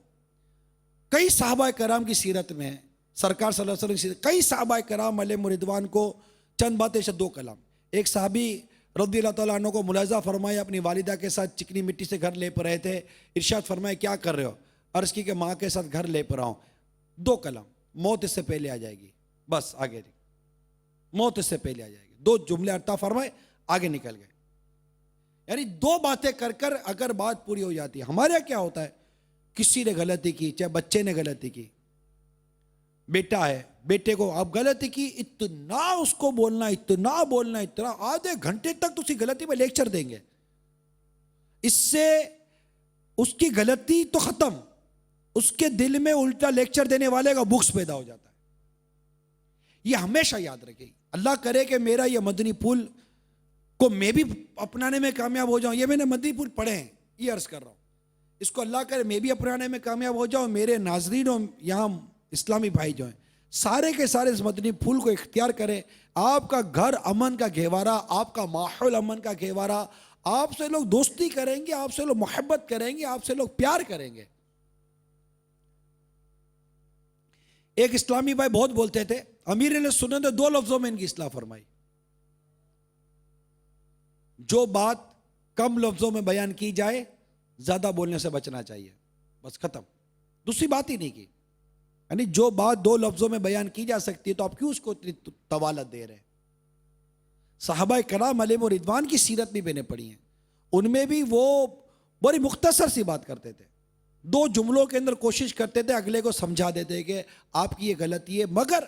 کئی صحابہ کرام کی سیرت میں ہے، سرکار صلی اللہ علیہ وسلم کی سیرت، کئی صحابہ کرام علیہ رضوان کو چند باتیں 2 کلام۔ ایک صحابی رضی اللہ تعالیٰ عنہ کو ملاحظہ فرمایا، اپنی والدہ کے ساتھ چکنی مٹی سے گھر لے پر رہے تھے، ارشاد فرمایا کیا کر رہے ہو؟ عرض کی کہ ماں کے ساتھ گھر لے پر آؤں۔ 2 کلام، موت اس سے پہلے آ جائے گی، بس آگے نہیں، موت اس سے پہلے آ جائے گی، 2 جملے عطا فرمائے، آگے نکل گئے۔ یعنی 2 باتیں کر کر اگر بات پوری ہو جاتی ہے۔ ہمارے یہاں کیا ہوتا ہے، کسی نے غلطی کی، چاہے بچے نے غلطی کی، بیٹا ہے، بیٹے کو آپ غلطی کی، اتنا اس کو بولنا، اتنا بولنا، اتنا آدھے گھنٹے تک تو اسی غلطی پہ لیکچر دیں گے، اس سے اس کی غلطی تو ختم، اس کے دل میں الٹا لیکچر دینے والے کا بغض پیدا ہو جاتا ہے۔ یہ ہمیشہ یاد رکھے، اللہ کرے کہ میرا یہ مدنی پھول کو میں بھی اپنانے میں کامیاب ہو جاؤں۔ یہ میں نے مدنی پھول پڑھے ہیں، یہ عرض کر رہا ہوں، اس کو اللہ کرے میں بھی اپنانے میں کامیاب ہو جاؤں، میرے ناظرین اور یہاں اسلامی بھائی جو ہیں سارے کے سارے اس مدنی پھول کو اختیار کریں۔ آپ کا گھر امن کا گہوارہ، آپ کا ماحول امن کا گہوارہ، آپ سے لوگ دوستی کریں گے، آپ سے لوگ محبت کریں گے، آپ سے لوگ پیار کریں گے۔ ایک اسلامی بھائی بہت بولتے تھے، امیر علیہ سنت نے 2 لفظوں میں ان کی اصلاح فرمائی، جو بات کم لفظوں میں بیان کی جائے زیادہ بولنے سے بچنا چاہیے، بس ختم، دوسری بات ہی نہیں کی۔ یعنی جو بات 2 لفظوں میں بیان کی جا سکتی ہے تو آپ کیوں اس کو اتنی طوالت دے رہے ہیں؟ صحابہ کرام علیہ رضوان کی سیرت بھی میں نے پڑھی ہیں، ان میں بھی وہ بڑی مختصر سی بات کرتے تھے، 2 جملوں کے اندر کوشش کرتے تھے اگلے کو سمجھا دیتے کہ آپ کی یہ غلطی ہے، مگر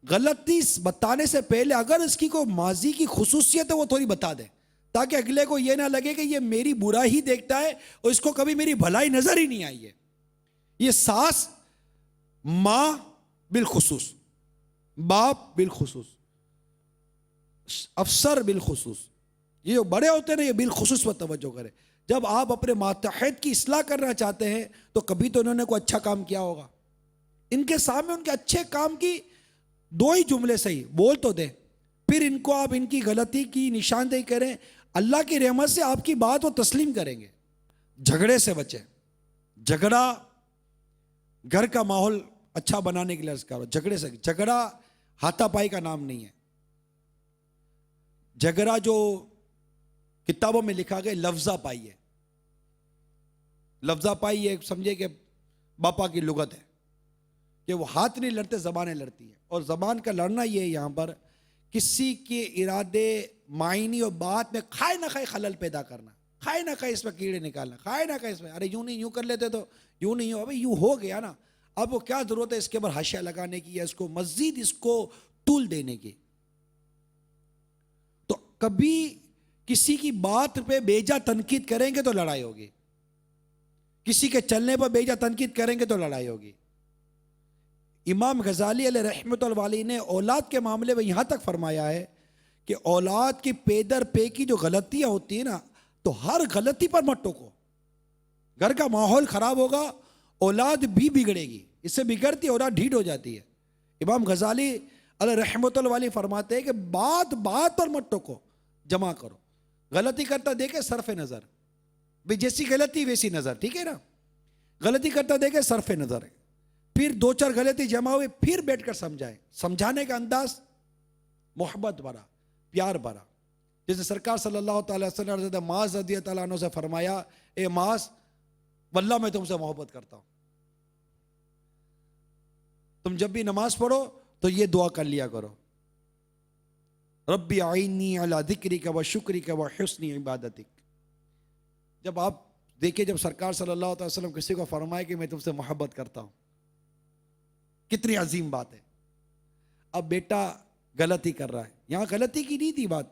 غلطی بتانے سے پہلے اگر اس کی کوئی ماضی کی خصوصیت ہے وہ تھوڑی بتا دیں، تاکہ اگلے کو یہ نہ لگے کہ یہ میری برائی ہی دیکھتا ہے اور اس کو کبھی میری بھلائی نظر ہی نہیں آئی ہے۔ یہ ساس، ماں بالخصوص، باپ بالخصوص، افسر بالخصوص، یہ جو بڑے ہوتے ہیں نا، یہ بالخصوص پر توجہ کریں۔ جب آپ اپنے ماتحت کی اصلاح کرنا چاہتے ہیں تو کبھی تو انہوں نے کوئی اچھا کام کیا ہوگا، ان کے سامنے ان کے اچھے کام کی 2 ہی جملے صحیح بول تو دیں، پھر ان کو آپ ان کی غلطی کی نشاندہی کریں، اللہ کی رحمت سے آپ کی بات وہ تسلیم کریں گے۔ جھگڑے سے بچیں، جھگڑا گھر کا ماحول اچھا بنانے کے لیے عرض کرو، جھگڑے سے، جھگڑا ہاتھا پائی کا نام نہیں ہے، جھگڑا جو کتابوں میں لکھا گیا لفظہ پائی ہے، لفظہ پائی یہ سمجھے کہ باپا کی لغت ہے کہ وہ ہاتھ نہیں لڑتے، زبانیں لڑتی ہیں، اور زبان کا لڑنا یہ ہے یہاں پر کسی کے ارادے، معنی اور بات میں کھائے نہ کھائے خلل پیدا کرنا، کھائے نہ کھائے اس میں کیڑے نکالنا، کھائے نہ کھائے اس میں ارے یوں نہیں، یوں کر لیتے تو یوں نہیں ہو، ابھی یوں ہو گیا نا، اب وہ کیا ضرورت ہے اس کے اوپر حاشیہ لگانے کی یا اس کو مزید اس کو طول دینے کی۔ تو کبھی کسی کی بات پہ بیجا تنقید کریں گے تو لڑائی ہوگی، کسی کے چلنے پر بیجا تنقید کریں گے تو لڑائی ہوگی۔ امام غزالی علیہ رحمۃ اللہ علیہ نے اولاد کے معاملے میں یہاں تک فرمایا ہے کہ اولاد کی پیدر پے کی جو غلطیاں ہوتی ہیں نا، تو ہر غلطی پر مت ٹوکو، گھر کا ماحول خراب ہوگا، اولاد بھی بگڑے گی، اس سے بگڑتی اولاد ڈھیٹ ہو جاتی ہے۔ امام غزالی علیہ رحمۃ اللہ علیہ فرماتے ہیں کہ بات بات پر مت ٹوکو، جمع کرو، غلطی کرتا دیکھے صرف نظر، بھی جیسی غلطی ویسی نظر، ٹھیک ہے نا، غلطی کرتا دیکھے صرف نظر، پھر 2-4 غلطی جمع ہوئے پھر بیٹھ کر سمجھائیں، سمجھانے کا انداز محبت بھرا، پیار بھرا، جیسے سرکار صلی اللہ تعالی وسلم نے حضرت معاذ رضی اللہ عنہ سے فرمایا، اے معاذ واللہ میں تم سے محبت کرتا ہوں، تم جب بھی نماز پڑھو تو یہ دعا کر لیا کرو، ربی اعینی علی ذکرک و شکرک و حسن عبادتک۔ جب آپ دیکھیں، جب سرکار صلی اللہ علیہ وسلم کسی کو فرمائے کہ میں تم سے محبت کرتا ہوں، کتنی عظیم بات ہے۔ اب بیٹا غلطی کر رہا ہے، یہاں غلطی کی نہیں تھی بات،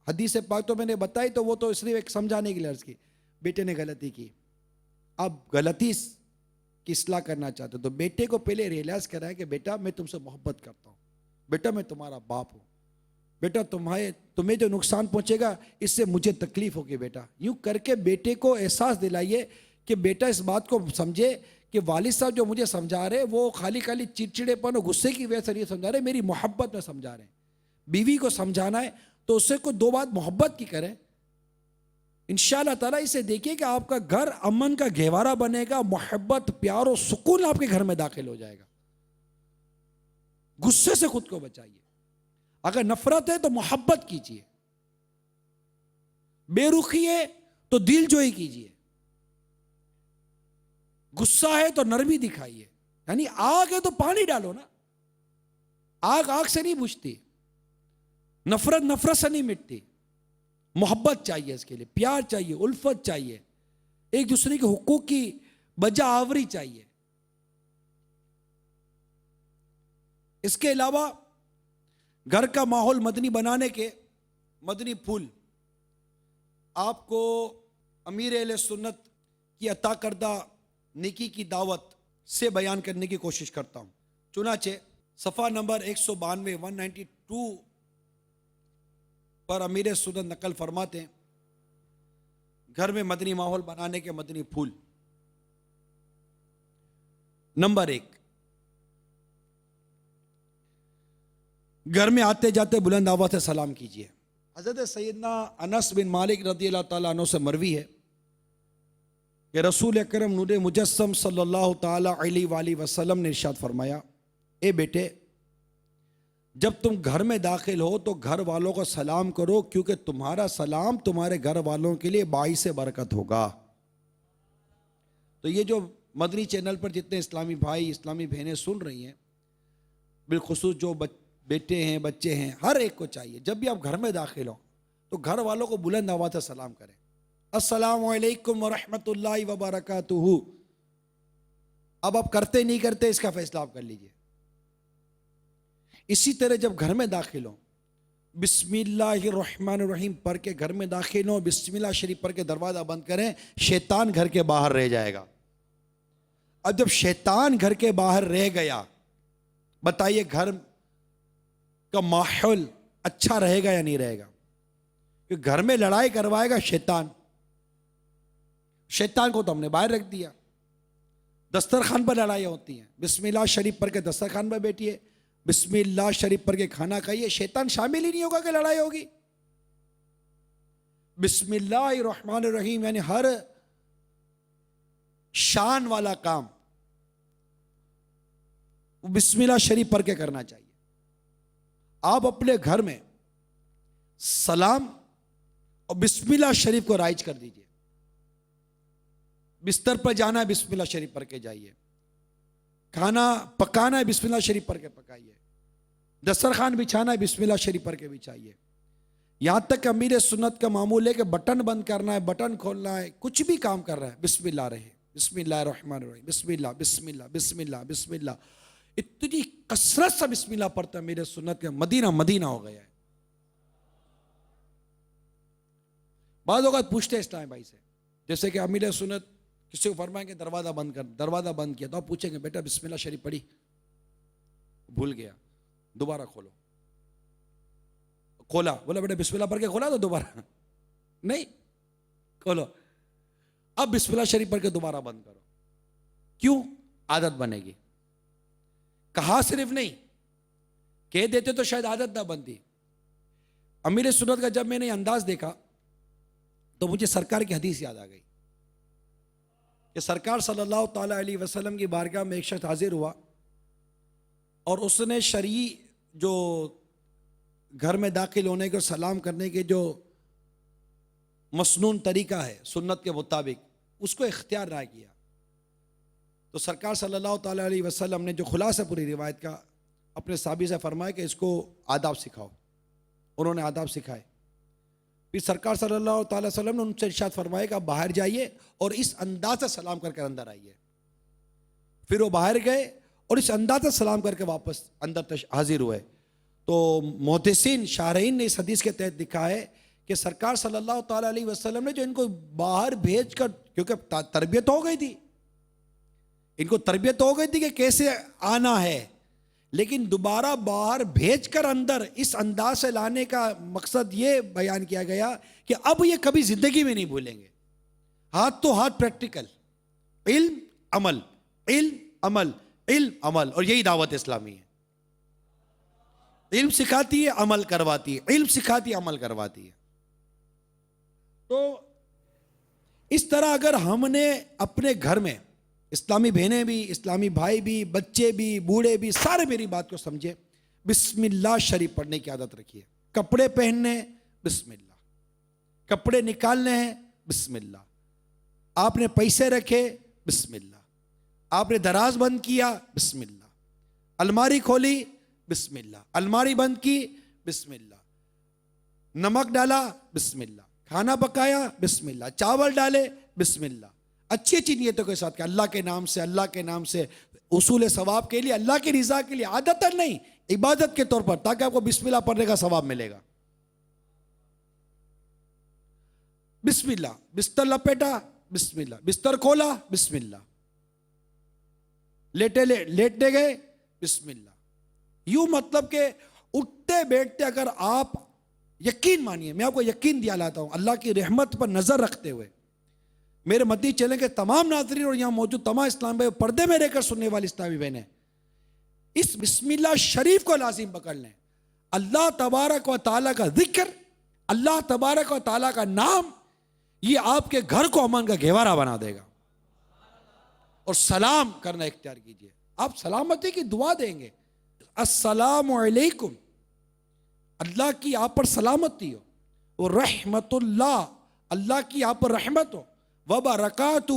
حدیث پاک تو میں نے بتائی تو وہ تو اس لیے سمجھانے کے لیے عرض کی، بیٹے نے غلطی کی، اب غلطی کی اصلاح کرنا چاہتے تو بیٹے کو پہلے ریئلائز کرائے کہ بیٹا میں تم سے محبت کرتا ہوں، بیٹا میں تمہارا باپ ہوں، بیٹا تمہیں جو نقصان پہنچے گا اس سے مجھے تکلیف ہوگی بیٹا، یوں کر کے بیٹے کو احساس دلائیے کہ بیٹا اس بات کو سمجھے کہ والد صاحب جو مجھے سمجھا رہے وہ خالی چڑچڑے پن اور غصے کی وجہ سے نہیں سمجھا رہے، میری محبت میں سمجھا رہے ہیں، بیوی کو سمجھانا ہے تو اس سے کوئی دو بات محبت کی کریں. انشاءاللہ تعالیٰ اسے دیکھیے کہ آپ کا گھر امن کا گہوارہ بنے گا, محبت پیار و سکون آپ کے گھر میں داخل ہو جائے گا. غصے سے خود کو بچائیے. اگر نفرت ہے تو محبت کیجیے, بے رخی ہے تو دل جوئی کیجیے, غصہ ہے تو نرمی دکھائیے. یعنی آگ ہے تو پانی ڈالو نا, آگ آگ سے نہیں بجھتی, نفرت نفرت سے نہیں مٹتی. محبت چاہیے, اس کے لیے پیار چاہیے, الفت چاہیے, ایک دوسرے کے حقوق کی بجا آوری چاہیے. اس کے علاوہ گھر کا ماحول مدنی بنانے کے مدنی پھول آپ کو امیر اہل سنت کی عطا کردہ نیکی کی دعوت سے بیان کرنے کی کوشش کرتا ہوں. چنانچہ صفحہ نمبر 192 192 پر امیر سنت نقل فرماتے ہیں, گھر میں مدنی ماحول بنانے کے مدنی پھول. نمبر 1, گھر میں آتے جاتے بلند آواز سے سلام کیجیے. حضرت سیدنا انس بن مالک رضی اللہ تعالیٰ عنہ سے مروی ہے کہ رسول اکرم نور مجسم صلی اللہ تعالیٰ علیہ وآلہ وسلم نے ارشاد فرمایا, اے بیٹے, جب تم گھر میں داخل ہو تو گھر والوں کو سلام کرو, کیونکہ تمہارا سلام تمہارے گھر والوں کے لیے باعث برکت ہوگا. تو یہ جو مدنی چینل پر جتنے اسلامی بھائی اسلامی بہنیں سن رہی ہیں, بالخصوص جو بیٹے ہیں بچے ہیں, ہر ایک کو چاہیے جب بھی آپ گھر میں داخل ہو تو گھر والوں کو بلند آواز سے سلام کریں, السلام علیکم ورحمۃ اللہ وبرکاتہ. اب آپ کرتے نہیں کرتے اس کا فیصلہ آپ کر لیجئے. اسی طرح جب گھر میں داخل ہو بسم اللہ الرحمن الرحیم پڑھ کے گھر میں داخل ہو, بسم اللہ شریف پڑھ کے دروازہ بند کریں, شیطان گھر کے باہر رہ جائے گا. اب جب شیطان گھر کے باہر رہ گیا, بتائیے گھر کا ماحول اچھا رہے گا یا نہیں رہے گا؟ کہ گھر میں لڑائی کروائے گا شیطان. شیطان کو تو ہم نے باہر رکھ دیا. دسترخوان پر لڑائیاں ہوتی ہیں, بسم اللہ شریف پڑھ کے دسترخوان پر بیٹھیے, بسم اللہ شریف پڑھ کے کھانا کھائیے, شیطان شامل ہی نہیں ہوگا کہ لڑائی ہوگی. بسم اللہ الرحمن الرحیم یعنی ہر شان والا کام بسم اللہ شریف پڑھ کے کرنا چاہیے. آپ اپنے گھر میں سلام اور بسم اللہ شریف کو رائج کر دیجئے. بستر پر جانا ہے بسم اللہ شریف پڑھ کے جائیے, کھانا پکانا ہے بسم اللہ شریف پڑھ کے پکائیے, دسترخوان بچھانا ہے بسم اللہ شریف پڑھ کے بچھائیے. یہاں تک کہ امیر سنت کا معمول ہے کہ بٹن بند کرنا ہے, بٹن کھولنا ہے, کچھ بھی کام کر رہا ہے بسم اللہ رہے, بسم اللہ الرحمن الرحیم, بسم اللہ بسم اللہ بسم اللہ بسم اللہ. اتنی کثرت سے بسم اللہ پڑھتا ہے میرے سنت کا مدینہ مدینہ ہو گیا ہے. بعض اوقات پوچھتے ہیں اسلام بھائی سے, جیسے کہ امیر سنت کسی کو فرمائیں کہ دروازہ بند کر, دروازہ بند کیا تو آپ پوچھیں گے بیٹا بسم اللہ شریف پڑھی؟ بھول گیا, دوبارہ کھولو. کھولا, بولا بیٹا بسم اللہ پڑھ کے کھولا تو دوبارہ نہیں کھولو. اب بسم اللہ شریف پڑھ کے دوبارہ بند کرو. کیوں؟ عادت بنے گی. کہا صرف نہیں, کہہ دیتے تو شاید عادت نہ بنتی. امیر سنت کا جب میں نے انداز دیکھا تو مجھے سرکار کی حدیث یاد آ گئی کہ سرکار صلی اللہ تعالی علیہ وسلم کی بارگاہ میں ایک شخص حاضر ہوا اور اس نے شرعی جو گھر میں داخل ہونے کے سلام کرنے کے جو مسنون طریقہ ہے سنت کے مطابق اس کو اختیار نہ کیا. تو سرکار صلی اللہ تعالی علیہ وسلم نے جو خلاصہ پوری روایت کا اپنے صحابی سے فرمایا کہ اس کو آداب سکھاؤ. انہوں نے آداب سکھائے. پھر سرکار صلی اللہ تعالی وسلم نے ان سے ارشاد فرمایا کہ آپ باہر جائیے اور اس انداز سے سلام کر کے اندر آئیے. پھر وہ باہر گئے اور اس انداز سے سلام کر کے واپس اندر حاضر ہوئے. تو محدثین شارحین نے اس حدیث کے تحت لکھا ہے کہ سرکار صلی اللہ تعالی علیہ وسلم نے جو ان کو باہر بھیج کر, کیونکہ تربیت ہو گئی تھی, ان کو تربیت ہو گئی تھی کہ کیسے آنا ہے, لیکن دوبارہ باہر بھیج کر اندر اس انداز سے لانے کا مقصد یہ بیان کیا گیا کہ اب یہ کبھی زندگی میں نہیں بھولیں گے. ہاتھ تو ہاتھ پریکٹیکل, علم عمل, علم عمل, علم عمل, اور یہی دعوت اسلامی ہے. علم سکھاتی ہے، عمل کرواتی ہے، علم سکھاتی ہے، عمل کرواتی ہے. تو اس طرح اگر ہم نے اپنے گھر میں، اسلامی بہنیں بھی، اسلامی بھائی بھی، بچے بھی، بوڑھے بھی، سارے میری بات کو سمجھے، بسم اللہ شریف پڑھنے کی عادت رکھیے. کپڑے پہننے بسم اللہ، کپڑے نکالنے ہیں بسم اللہ، آپ نے پیسے رکھے بسم اللہ، آپ نے دراز بند کیا بسم اللہ، الماری کھولی بسم اللہ، الماری بند کی بسم اللہ، نمک ڈالا بسم اللہ، کھانا پکایا بسم اللہ، چاول ڈالے بسم اللہ، اچھی اچھی نیتوں کے ساتھ کہ اللہ کے نام سے، اللہ کے نام سے، اصول ثواب کے لیے، اللہ کی رضا کے لیے، عادتاً نہیں، عبادت کے طور پر، تاکہ آپ کو بسم اللہ پڑھنے کا ثواب ملے گا. بسم اللہ، بستر لپیٹا بسم اللہ، بستر کھولا بسم اللہ، لیٹنے گئے بسم اللہ. یوں مطلب کہ اٹھتے بیٹھتے اگر آپ یقین مانیے، میں آپ کو یقین دیا لاتا ہوں اللہ کی رحمت پر نظر رکھتے ہوئے، میرے مدنی چینل کے تمام ناظرین اور یہاں موجود تمام اسلام بھائی، پردے میں رہ کر سننے والی اسلامی بہنیں، اس بسم اللہ شریف کو لازم پکڑ لیں. اللہ تبارک و تعالیٰ کا ذکر، اللہ تبارک و تعالیٰ کا نام، یہ آپ کے گھر کو امن کا گہوارہ بنا دے گا. اور سلام کرنا اختیار کیجئے، آپ سلامتی کی دعا دیں گے، السلام علیکم، اللہ کی آپ پر سلامتی ہو، اور رحمت اللہ، اللہ کی آپ پر رحمت ہو، وبرکاتہ،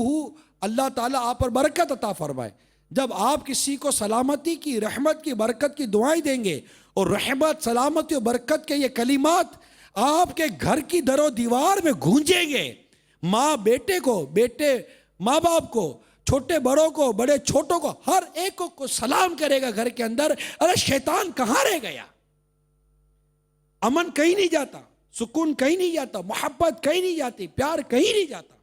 اللہ تعالیٰ آپ پر برکت عطا فرمائے. جب آپ کسی کو سلامتی کی، رحمت کی، برکت کی دعائیں دیں گے، اور رحمت، سلامتی اور برکت کے یہ کلمات آپ کے گھر کی در و دیوار میں گونجیں گے، ماں بیٹے کو، بیٹے ماں باپ کو، چھوٹے بڑوں کو، بڑے چھوٹوں کو، ہر ایک کو سلام کرے گا گھر کے اندر. ارے شیطان کہاں رہ گیا؟ امن کہیں نہیں جاتا، سکون کہیں نہیں جاتا، محبت کہیں نہیں جاتی، پیار کہیں نہیں جاتا.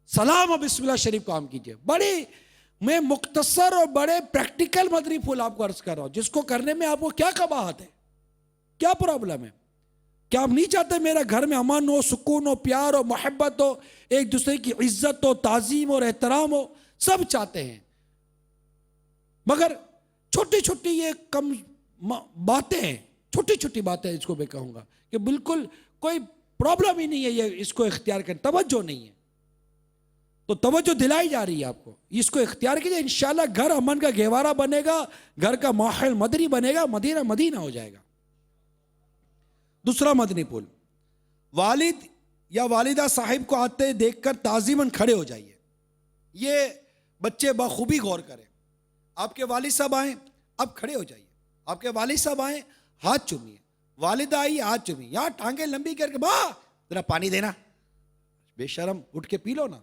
سلام و بسم اللہ شریف کام کیجئے. بڑے میں مختصر اور بڑے پریکٹیکل مدنی پھول آپ کو عرض کر رہا ہوں، جس کو کرنے میں آپ کو کیا قباحت ہے، کیا پرابلم ہے؟ کیا آپ نہیں چاہتے میرا گھر میں امن ہو، سکون ہو، پیار ہو، محبت ہو، ایک دوسرے کی عزت ہو، تعظیم اور احترام ہو؟ سب چاہتے ہیں، مگر چھوٹی چھوٹی یہ کم باتیں ہیں، چھوٹی چھوٹی باتیں اس کو میں کہوں گا کہ بالکل کوئی پرابلم ہی نہیں ہے، یہ اس کو اختیار کریں، توجہ نہیں ہے. تو توجہ دلائی جا رہی ہے آپ کو، اس کو اختیار کیجئے، انشاءاللہ گھر امن کا گہوارہ بنے گا، گھر کا ماحول مدنی بنے گا، مدینہ مدینہ ہو جائے گا. دوسرا مدنی پھول، والد یا والدہ صاحب کو آتے دیکھ کر تعظیماً کھڑے ہو جائیے. یہ بچے بخوبی غور کریں. آپ کے والد صاحب آئیں، اب کھڑے ہو جائیے. آپ کے والد صاحب آئیں، ہاتھ چومیے. والدہ آئی، ہاتھ چومیے. یہاں ٹانگیں لمبی کر کے، ماں ذرا پانی دینا، بے شرم اٹھ کے پی لو نا.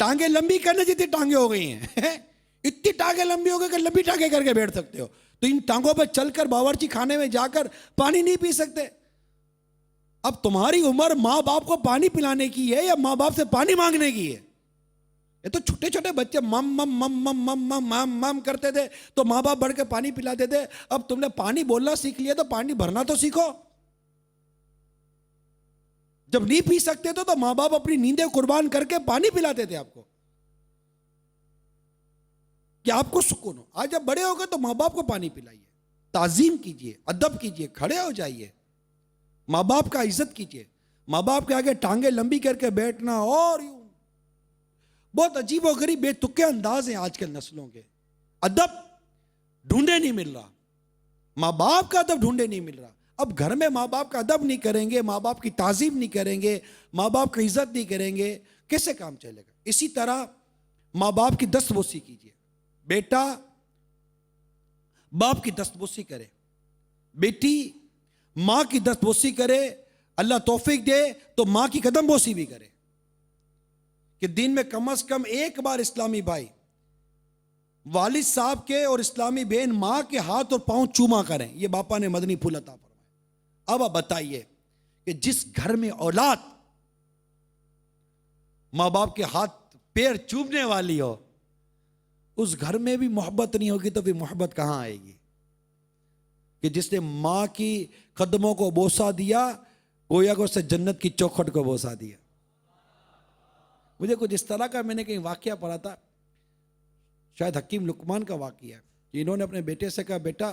ٹانگیں لمبی کرنے جتنی ٹانگیں ہو گئی ہیں اتنی ٹانگیں لمبی ہو گئی کہ لمبی ٹانگیں کر کے بیٹھ سکتے ہو، تو ان ٹانگوں پر چل کر باورچی خانے میں جا کر پانی نہیں پی سکتے؟ اب تمہاری عمر ماں باپ کو پانی پلانے کی ہے یا ماں باپ سے پانی مانگنے کی ہے؟ یہ تو چھوٹے چھوٹے بچے مم مم مم مم مم مم مم مم کرتے تھے تو ماں باپ بڑھ کے پانی پلاتے تھے. اب تم نے پانی بولنا سیکھ لیا تو پانی بھرنا تو سیکھو. جب نہیں پی سکتے تو ماں باپ اپنی نیندیں قربان کر کے پانی پلاتے تھے آپ کو کہ آپ کو سکون ہو. آج جب بڑے ہو گئے تو ماں باپ کو پانی پلائیے، تعظیم کیجئے، ادب کیجئے، کھڑے ہو جائیے، ماں باپ کا عزت کیجئے. ماں باپ کے آگے ٹانگیں لمبی کر کے بیٹھنا اور یوں بہت عجیب و غریب بے تکے انداز ہیں آج کل نسلوں کے. ادب ڈھونڈے نہیں مل رہا، ماں باپ کا ادب ڈھونڈے نہیں مل رہا. اب گھر میں ماں باپ کا ادب نہیں کریں گے، ماں باپ کی تعظیم نہیں کریں گے، ماں باپ کی عزت نہیں کریں گے، کیسے کام چلے گا؟ اسی طرح ماں باپ کی دستبوسی کیجیے. بیٹا باپ کی دستبوسی کرے، بیٹی ماں کی دستبوسی کرے، اللہ توفیق دے تو ماں کی قدم بوسی بھی کرے. کہ دن میں کم از کم ایک بار اسلامی بھائی والد صاحب کے اور اسلامی بہن ماں کے ہاتھ اور پاؤں چوما کریں. یہ باپا نے مدنی پھول عطا فرمایا. اب آپ بتائیے کہ جس گھر میں اولاد ماں باپ کے ہاتھ پیر چومنے والی ہو، اس گھر میں بھی محبت نہیں ہوگی تو پھر محبت کہاں آئے گی؟ کہ جس نے ماں کی قدموں کو بوسہ دیا، گویا کہ اس سے جنت کی چوکھٹ کو بوسہ دیا. مجھے کچھ اس طرح کا میں نے کہیں واقعہ پڑھا تھا، شاید حکیم لقمان کا واقعہ ہے، کہ انہوں نے اپنے بیٹے سے کہا، بیٹا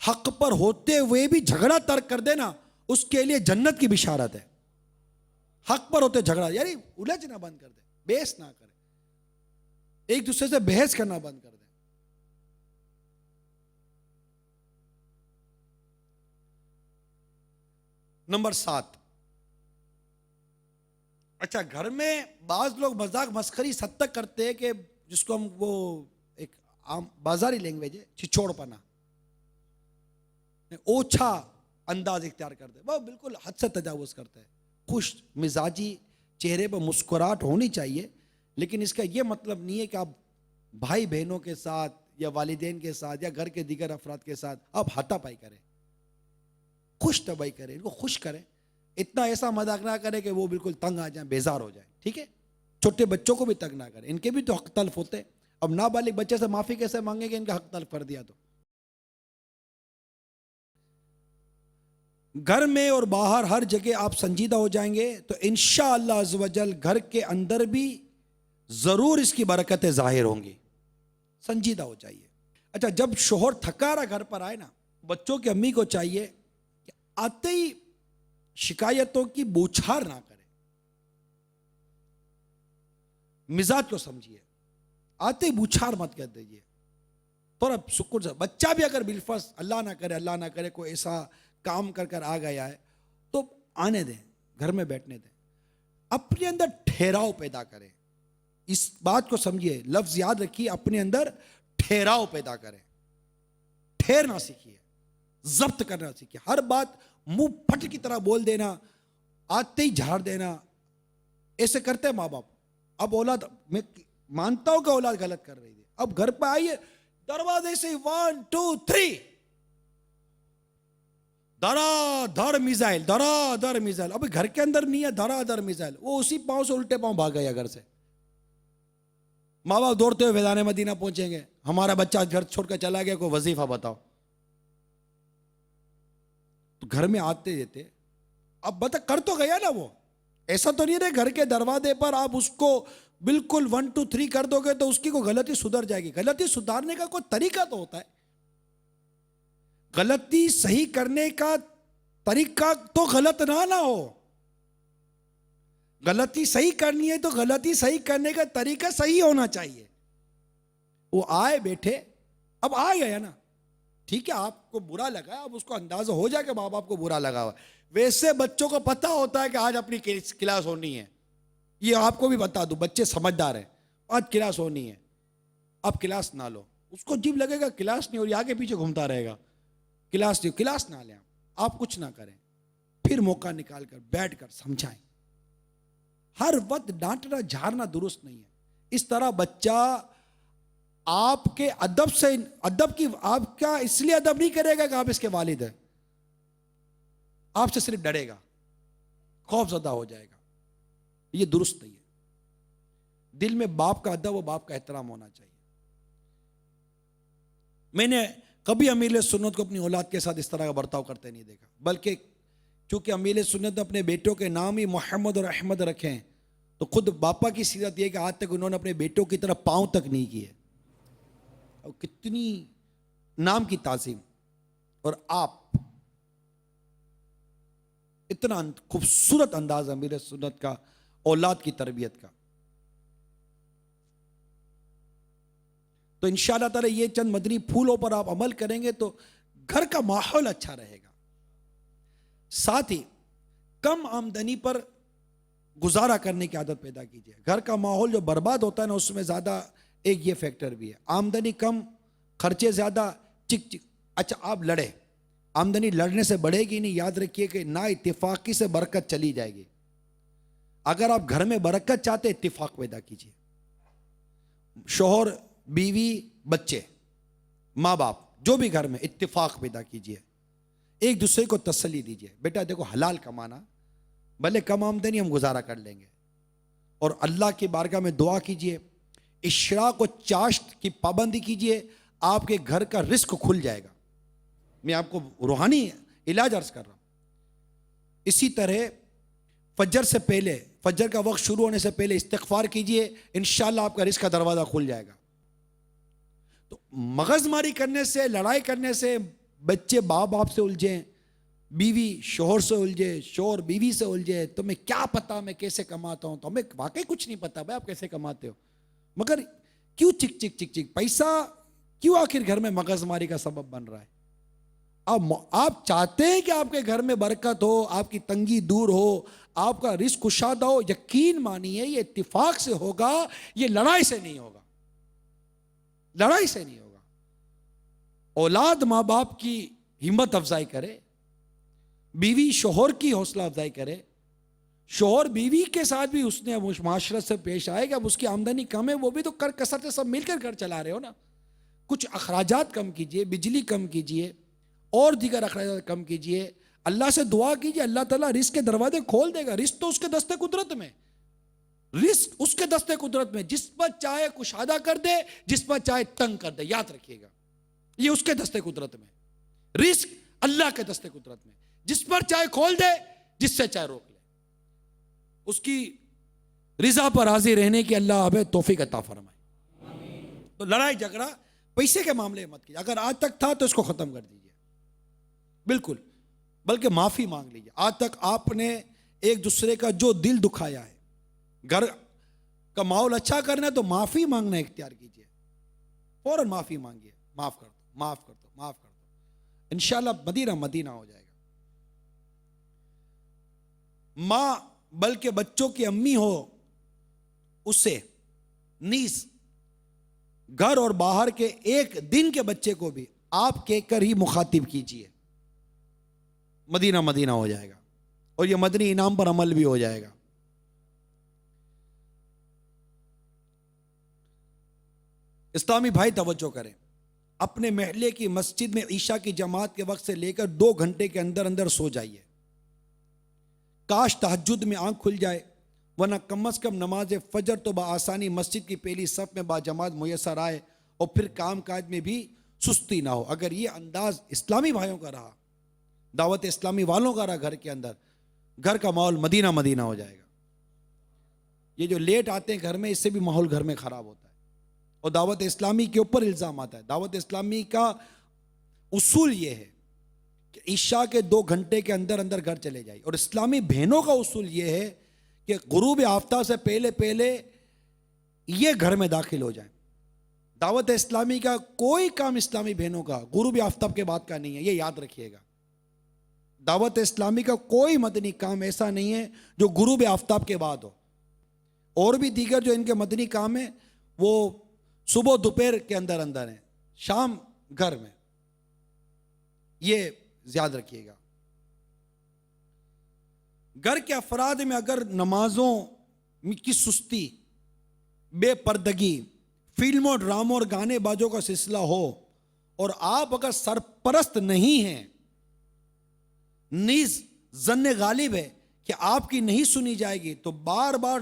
حق پر ہوتے ہوئے بھی جھگڑا ترک کر دینا اس کے لیے جنت کی بشارت ہے. حق پر ہوتے جھگڑا یعنی الجھنا بند کر دے, بحث نہ کرے, ایک دوسرے سے بحث کرنا بند کر دے. نمبر 7, اچھا گھر میں بعض لوگ مذاق مسخری حد تک کرتے ہیں کہ جس کو ہم وہ ایک عام بازاری لینگویج ہے چھچوڑ پنا, اوچھا انداز اختیار کرتے ہیں, وہ بالکل حد سے تجاوز کرتا ہے. خوش مزاجی چہرے پر مسکراہٹ ہونی چاہیے, لیکن اس کا یہ مطلب نہیں ہے کہ آپ بھائی بہنوں کے ساتھ یا والدین کے ساتھ یا گھر کے دیگر افراد کے ساتھ آپ ہاتھا پائی کریں, خوش طبعی کریں, ان کو خوش کریں. اتنا ایسا مذاق نہ کریں کہ وہ بالکل تنگ آ جائیں, بیزار ہو جائیں. ٹھیک ہے, چھوٹے بچوں کو بھی تنگ نہ کریں, ان کے بھی تو حق تلف ہوتے ہیں. اب نابالغ بچے سے معافی کیسے مانگیں کہ ان کا حق تلف کر دیا تو. گھر میں اور باہر ہر جگہ آپ سنجیدہ ہو جائیں گے تو انشاءاللہ عز و جل گھر کے اندر بھی ضرور اس کی برکتیں ظاہر ہوں گی. سنجیدہ ہو جائیے. اچھا جب شوہر تھکا رہا گھر پر آئے نا, بچوں کی امی کو چاہیے کہ آتے ہی شکایتوں کی بوچھار نہ کرے, مزاج کو سمجھیے, آتے ہی بوچھار مت کر دیجیے, تھوڑا سکون سے. بچہ بھی اگر بالفرض اللہ نہ کرے کوئی ایسا کام کر کر آ گیا ہے تو آنے دیں, گھر میں بیٹھنے دیں. اپنے اندر ٹھہراؤ پیدا کریں, اس بات کو سمجھیے, لفظ یاد رکھیے, اپنے اندر ٹھہراؤ پیدا کریں. ٹھہرنا سیکھیے, ضبط کرنا سیکھیے. ہر بات منہ پھٹ کی طرح بول دینا, آتے ہی جھاڑ دینا, ایسے کرتے ہیں ماں باپ. اب اولاد, میں مانتا ہوں کہ اولاد غلط کر رہی تھی, اب گھر پہ آئیے دروازے سے 1 2 3 دھڑا دھڑ میزائل, دھڑا دھڑ میزائل. ابھی گھر کے اندر نہیں ہے دھڑا دھڑ میزائل, وہ اسی پاؤں سے الٹے پاؤں بھاگ گیا گھر سے. ماں باپ دوڑتے ہوئے فیضان مدینہ پہنچیں گے, ہمارا بچہ گھر چھوڑ کر چلا گیا, کوئی وظیفہ بتاؤ. تو گھر میں آتے دیتے, اب بتا کر تو گیا نا وہ, ایسا تو نہیں رہے گھر کے دروازے پر آپ اس کو بالکل 1 2 3 کر دو گے تو اس کی کوئی غلطی سدھر جائے گی. غلطی سدھارنے کا کوئی طریقہ تو ہوتا ہے, غلطی صحیح کرنے کا طریقہ تو غلط نہ ہو. غلطی صحیح کرنی ہے تو غلطی صحیح کرنے کا طریقہ صحیح ہونا چاہیے. وہ آئے بیٹھے, اب آ گیا نا, ٹھیک ہے, آپ کو برا لگا, اب اس کو اندازہ ہو جائے کہ ماں باپ کو برا لگا ہوا. ویسے بچوں کو پتہ ہوتا ہے کہ آج اپنی کلاس ہونی ہے, یہ آپ کو بھی بتا دوں, بچے سمجھدار ہیں, آج کلاس ہونی ہے, اب کلاس نہ لو. اس کو عجیب لگے گا کلاس نہیں ہو رہی, آگے پیچھے گھومتا رہے گا, کلاس نہیں, کلاس نہ لیں, آپ کچھ نہ کریں. پھر موقع نکال کر بیٹھ کر سمجھائیں. ہر وقت ڈانٹنا جھاڑنا درست نہیں ہے. اس طرح بچہ آپ کے ادب سے, ادب کی, آپ کا اس لیے ادب نہیں کرے گا کہ آپ اس کے والد ہیں, آپ سے صرف ڈرے گا, خوف زدہ ہو جائے گا. یہ درست نہیں ہے. دل میں باپ کا ادب و باپ کا احترام ہونا چاہیے. میں نے کبھی امیر سنت کو اپنی اولاد کے ساتھ اس طرح کا برتاؤ کرتے نہیں دیکھا, بلکہ چونکہ امیر سنت نے اپنے بیٹوں کے نام ہی محمد اور احمد رکھے ہیں, تو خود باپا کی سیرت یہ کہ آج تک انہوں نے اپنے بیٹوں کی طرف پاؤں تک نہیں کیے. اور کتنی نام کی تعظیم, اور آپ اتنا خوبصورت انداز امیر سنت کا اولاد کی تربیت کا. تو انشاءاللہ تعالی یہ چند مدنی پھولوں پر آپ عمل کریں گے تو گھر کا ماحول اچھا رہے گا. ساتھ ہی کم آمدنی پر گزارا کرنے کی عادت پیدا کیجیے. گھر کا ماحول جو برباد ہوتا ہے نا, اس میں زیادہ ایک یہ فیکٹر بھی ہے, آمدنی کم خرچے زیادہ, چک چک. اچھا آپ لڑے, آمدنی لڑنے سے بڑھے گی نہیں, یاد رکھیے کہ نا اتفاقی سے برکت چلی جائے گی. اگر آپ گھر میں برکت چاہتے اتفاق پیدا کیجیے. شوہر بیوی بچے ماں باپ جو بھی گھر میں اتفاق پیدا کیجیے. ایک دوسرے کو تسلی دیجیے, بیٹا دیکھو حلال کمانا, بھلے کم آمدنی ہم گزارا کر لیں گے. اور اللہ کی بارگاہ میں دعا کیجیے, اشراق و چاشت کی پابندی کیجیے, آپ کے گھر کا رزق کھل جائے گا. میں آپ کو روحانی علاج عرض کر رہا ہوں. اسی طرح فجر سے پہلے, فجر کا وقت شروع ہونے سے پہلے استغفار کیجیے, انشاءاللہ آپ کا رزق کا دروازہ کھل جائے گا. تو مغز ماری کرنے سے, لڑائی کرنے سے, بچے باپ باپ سے الجھیں، بیوی شوہر سے الجھے، شوہر بیوی سے الجھے، تمہیں کیا پتا میں کیسے کماتا ہوں، تو ہمیں واقعی کچھ نہیں پتا بھائی آپ کیسے کماتے ہو، مگر کیوں چک چک چک چک، پیسہ کیوں آخر گھر میں مغز ماری کا سبب بن رہا ہے؟ آپ چاہتے ہیں کہ آپ کے گھر میں برکت ہو، آپ کی تنگی دور ہو، آپ کا رزق کشادہ ہو، یقین مانیے یہ اتفاق سے ہوگا، یہ لڑائی سے نہیں ہوگا، لڑائی سے نہیں ہوگا۔ اولاد ماں باپ کی ہمت افزائی کرے، بیوی شوہر کی حوصلہ افزائی کرے، شوہر بیوی کے ساتھ بھی اس نے معاشرت سے پیش آئے کہ اب اس کی آمدنی کم ہے، وہ بھی تو کر کسر سے سب مل کر گھر چلا رہے ہو نا، کچھ اخراجات کم کیجئے، بجلی کم کیجئے اور دیگر اخراجات کم کیجئے، اللہ سے دعا کیجئے، اللہ تعالیٰ رزق کے دروازے کھول دے گا، رزق تو اس کے دستے قدرت میں، رزق اس کے دستے قدرت میں، جس پر چاہے کشادہ کر دے، جس پر چاہے تنگ کر دے، یاد رکھیے گا یہ اس کے دستے قدرت میں، رزق اللہ کے دستے قدرت میں، جس پر چاہے کھول دے، جس سے چاہے روک لے، اس کی رضا پر راضی رہنے کی اللہ ہمیں توفیق عطا فرمائے۔ تو لڑائی جھگڑا پیسے کے معاملے مت کیجیے، اگر آج تک تھا تو اس کو ختم کر دیجیے، بالکل، بلکہ معافی مانگ لیجیے۔ آج تک آپ نے ایک دوسرے کا جو دل دکھایا ہے، گھر کا ماحول اچھا کرنا ہے تو معافی مانگنا اختیار کیجیے، فوراً معافی مانگیے، معاف کر دو، معاف کر دو، معاف کر دو، انشاءاللہ مدینہ مدینہ ہو جائے گا۔ ماں بلکہ بچوں کی امی ہو، اسے نیز گھر اور باہر کے ایک دن کے بچے کو بھی آپ کہہ کر ہی مخاطب کیجئے، مدینہ مدینہ ہو جائے گا، اور یہ مدنی انعام پر عمل بھی ہو جائے گا۔ اسلامی بھائی توجہ کریں، اپنے محلے کی مسجد میں عشاء کی جماعت کے وقت سے لے کر 2 گھنٹے کے اندر اندر سو جائیے، کاش تہجد میں آنکھ کھل جائے، ورنہ کم از کم نماز فجر تو بآسانی مسجد کی پہلی صف میں باجماعت میسر آئے، اور پھر کام کاج میں بھی سستی نہ ہو۔ اگر یہ انداز اسلامی بھائیوں کا رہا، دعوت اسلامی والوں کا رہا گھر کے اندر، گھر کا ماحول مدینہ مدینہ ہو جائے گا۔ یہ جو لیٹ آتے ہیں گھر میں، اس سے بھی ماحول گھر میں خراب ہوتا ہے، اور دعوت اسلامی کے اوپر الزام آتا ہے۔ دعوت اسلامی کا اصول یہ ہے کہ عشاء کے 2 گھنٹے کے اندر اندر گھر چلے جائے، اور اسلامی بہنوں کا اصول یہ ہے کہ غروب آفتاب سے پہلے پہلے یہ گھر میں داخل ہو جائیں۔ دعوت اسلامی کا کوئی کام اسلامی بہنوں کا غروب آفتاب کے بعد کا نہیں ہے، یہ یاد رکھیے گا۔ دعوت اسلامی کا کوئی مدنی کام ایسا نہیں ہے جو غروب آفتاب کے بعد ہو، اور بھی دیگر جو ان کے مدنی کام ہیں وہ صبح دوپہر کے اندر اندر ہیں، شام گھر میں، یہ یاد رکھیے گا۔ گھر کے افراد میں اگر نمازوں کی سستی، بے پردگی، فلموں، ڈراموں اور گانے بازوں کا سلسلہ ہو، اور آپ اگر سرپرست نہیں ہیں، نیز ظن غالب ہے کہ آپ کی نہیں سنی جائے گی، تو بار بار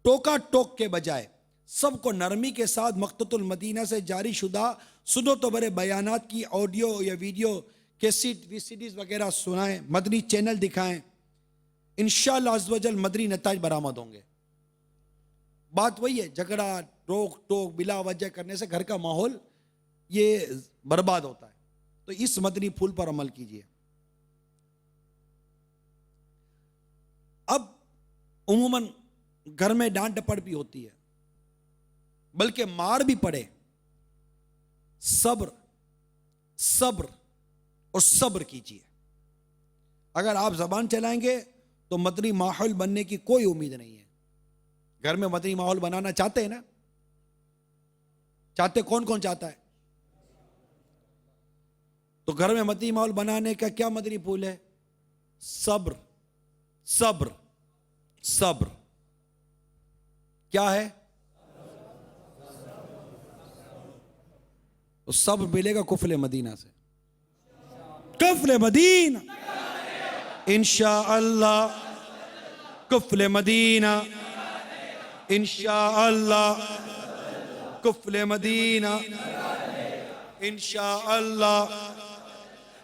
ٹوکا ٹوک کے بجائے سب کو نرمی کے ساتھ مقتۃ المدینہ سے جاری شدہ سنت و برے بیانات کی آڈیو یا ویڈیو کیسٹ VCDs وغیرہ سنائیں، مدنی چینل دکھائیں، انشاءاللہ عز و جل مدنی نتائج برآمد ہوں گے۔ بات وہی ہے، جھگڑا روک ٹوک بلا وجہ کرنے سے گھر کا ماحول یہ برباد ہوتا ہے، تو اس مدنی پھول پر عمل کیجیے۔ اب عموماً گھر میں ڈانٹ ڈپٹ بھی ہوتی ہے، بلکہ مار بھی پڑے، صبر صبر اور صبر کیجیے۔ اگر آپ زبان چلائیں گے تو مدنی ماحول بننے کی کوئی امید نہیں ہے۔ گھر میں مدنی ماحول بنانا چاہتے ہیں نا؟ چاہتے کون کون چاہتا ہے؟ تو گھر میں مدنی ماحول بنانے کا کیا مدنی پھول ہے؟ صبر صبر صبر۔ کیا ہے؟ تو صبر ملے گا کفل مدینہ سے، کفل مدینہ انشاءاللہ، کفل مدینہ انشاءاللہ، کفل مدینہ انشاءاللہ۔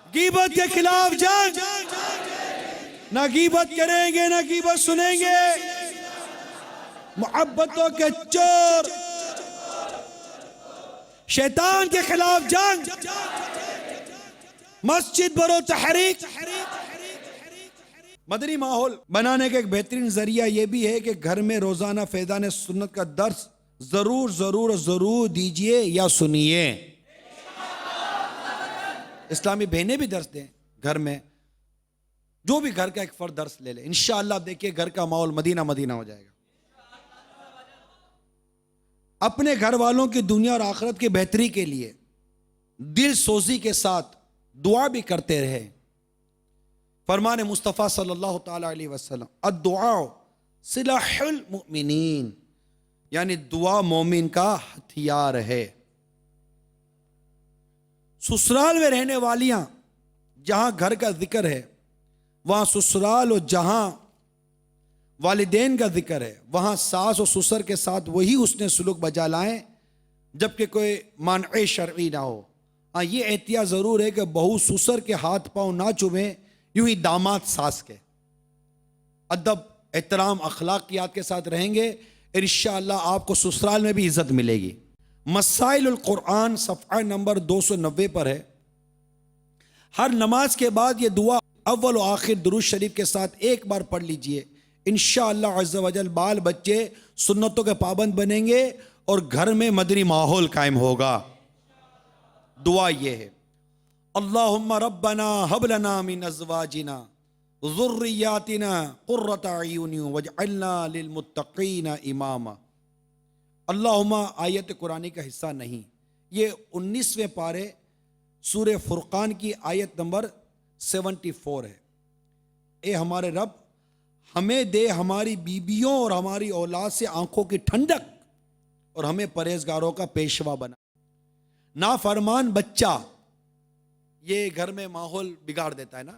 غیبت کے خلاف جنگ، نہ غیبت کریں گے نہ غیبت سنیں گے، محبتوں کے چور، شیطان کے خلاف جنگ، مسجد برو تحریک. مدنی ماحول بنانے کا ایک بہترین ذریعہ یہ بھی ہے کہ گھر میں روزانہ فیضان سنت کا درس ضرور دیجئے یا سنیے. اسلامی بہنیں بھی درس دیں گھر میں. جو بھی گھر کا ایک فرد درس لے لے, انشاءاللہ آپ دیکھیے گھر کا ماحول مدینہ مدینہ ہو جائے گا. اپنے گھر والوں کی دنیا اور آخرت کی بہتری کے لیے دل سوزی کے ساتھ دعا بھی کرتے رہے. فرمان مصطفیٰ صلی اللہ تعالی علیہ وسلم, الدعاء سلاح المؤمنین, یعنی دعا مومن کا ہتھیار ہے. سسرال میں رہنے والیاں, جہاں گھر کا ذکر ہے وہاں سسرال, اور جہاں والدین کا ذکر ہے وہاں ساس اور سسر کے ساتھ وہی اس نے سلوک بجا لائیں جبکہ کوئی مانع شرعی نہ ہو. ہاں یہ احتیاط ضرور ہے کہ بہو سسر کے ہاتھ پاؤں نہ چومیں, یوں ہی داماد ساس کے. ادب, احترام, اخلاقیات کے ساتھ رہیں گے انشاءاللہ آپ کو سسرال میں بھی عزت ملے گی. مسائل القرآن صفحہ نمبر 290 پر ہے. ہر نماز کے بعد یہ دعا اول و آخر درود شریف کے ساتھ ایک بار پڑھ لیجئے. انشاءاللہ عز و جل بال بچے سنتوں کے پابند بنیں گے اور گھر میں مدنی ماحول قائم ہوگا. دعا یہ ہے, اللہم ربنا ہب لنا من ازواجنا ذریاتنا قرۃ اعین واجعلنا للمتقین اماما. اللہم آیت قرآنی کا حصہ نہیں, یہ 19ویں پارے سورہ فرقان کی آیت نمبر 74 ہے. اے ہمارے رب, ہمیں دے ہماری بیویوں اور ہماری اولاد سے آنکھوں کی ٹھنڈک اور ہمیں پرہیزگاروں کا پیشوا بنا. نافرمان بچہ یہ گھر میں ماحول بگاڑ دیتا ہے نا.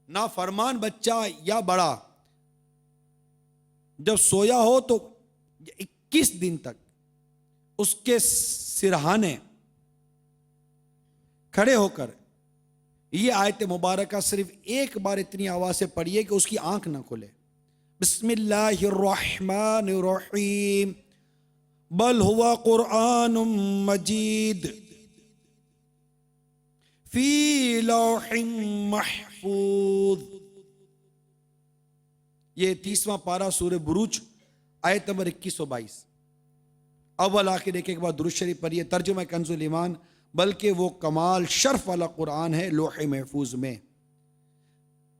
نافرمان بچہ یا بڑا جب سویا ہو تو 21 دن تک اس کے سرہانے کھڑے ہو کر یہ آیت مبارکہ صرف ایک بار اتنی آواز سے پڑھیے کہ اس کی آنکھ نہ کھلے. بسم اللہ الرحمن الرحیم بل ہوا قرآن مجید فی لوح محفوظ. یہ 30واں پارہ سورہ بروج آیت نمبر 21 و 22. اول آخر ایک بار درود شریف پڑھیے. ترجمہ کنز الایمان, بلکہ وہ کمال شرف والا قرآن ہے لوح محفوظ میں.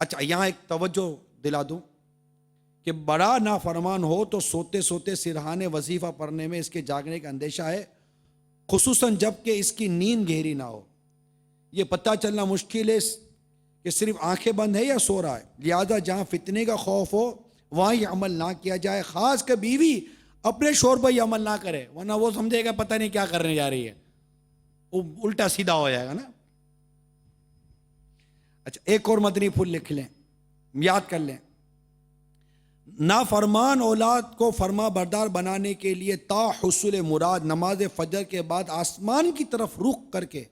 اچھا یہاں ایک توجہ دلا دوں کہ بڑا نافرمان ہو تو سوتے سوتے سرہانے وظیفہ پڑھنے میں اس کے جاگنے کا اندیشہ ہے, خصوصاً جب کہ اس کی نیند گہری نہ ہو. یہ پتہ چلنا مشکل ہے کہ صرف آنکھیں بند ہے یا سو رہا ہے. لہذا جہاں فتنے کا خوف ہو وہاں یہ عمل نہ کیا جائے, خاص کر بیوی اپنے شوہر پر یہ عمل نہ کرے, ورنہ وہ سمجھے گا پتہ نہیں کیا کرنے جا رہی ہے, وہ الٹا سیدھا ہو جائے گا نا. اچھا ایک اور مدنی پھول لکھ لیں, یاد کر لیں. نافرمان اولاد کو فرما بردار بنانے کے لیے تا حصول مراد نماز فجر کے بعد آسمان کی طرف رخ کر کے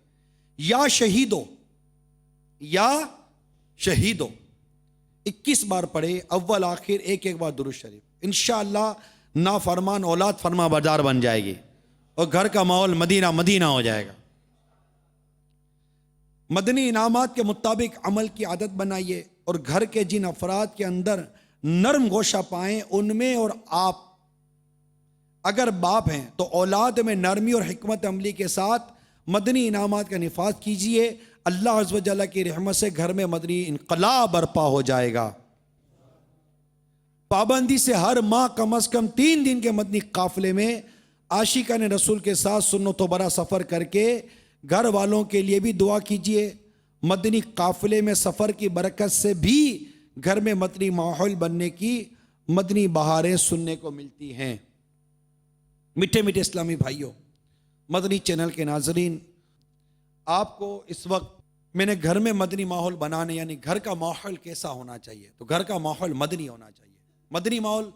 یا شہیدو 21 بار پڑھے, اول آخر ایک بار درود شریف. انشاءاللہ نافرمان اولاد فرما بردار بن جائے گی اور گھر کا ماحول مدینہ مدینہ ہو جائے گا. مدنی انعامات کے مطابق عمل کی عادت بنائیے اور گھر کے جن افراد کے اندر نرم گوشہ پائیں ان میں, اور آپ اگر باپ ہیں تو اولاد میں نرمی اور حکمت عملی کے ساتھ مدنی انعامات کا نفاذ کیجئے. اللہ عز و جل کی رحمت سے گھر میں مدنی انقلاب برپا ہو جائے گا. پابندی سے ہر ماہ کم از کم 3 دن کے مدنی قافلے میں عاشقان رسول کے ساتھ سنت و برا سفر کر کے گھر والوں کے لیے بھی دعا کیجئے. مدنی قافلے میں سفر کی برکت سے بھی گھر میں مدنی ماحول بننے کی مدنی بہاریں سننے کو ملتی ہیں. میٹھے میٹھے اسلامی بھائیوں, مدنی چینل کے ناظرین, آپ کو اس وقت میں نے گھر میں مدنی ماحول بنانے یعنی گھر کا ماحول کیسا ہونا چاہیے, تو گھر کا ماحول مدنی ہونا چاہیے. مدنی ماحول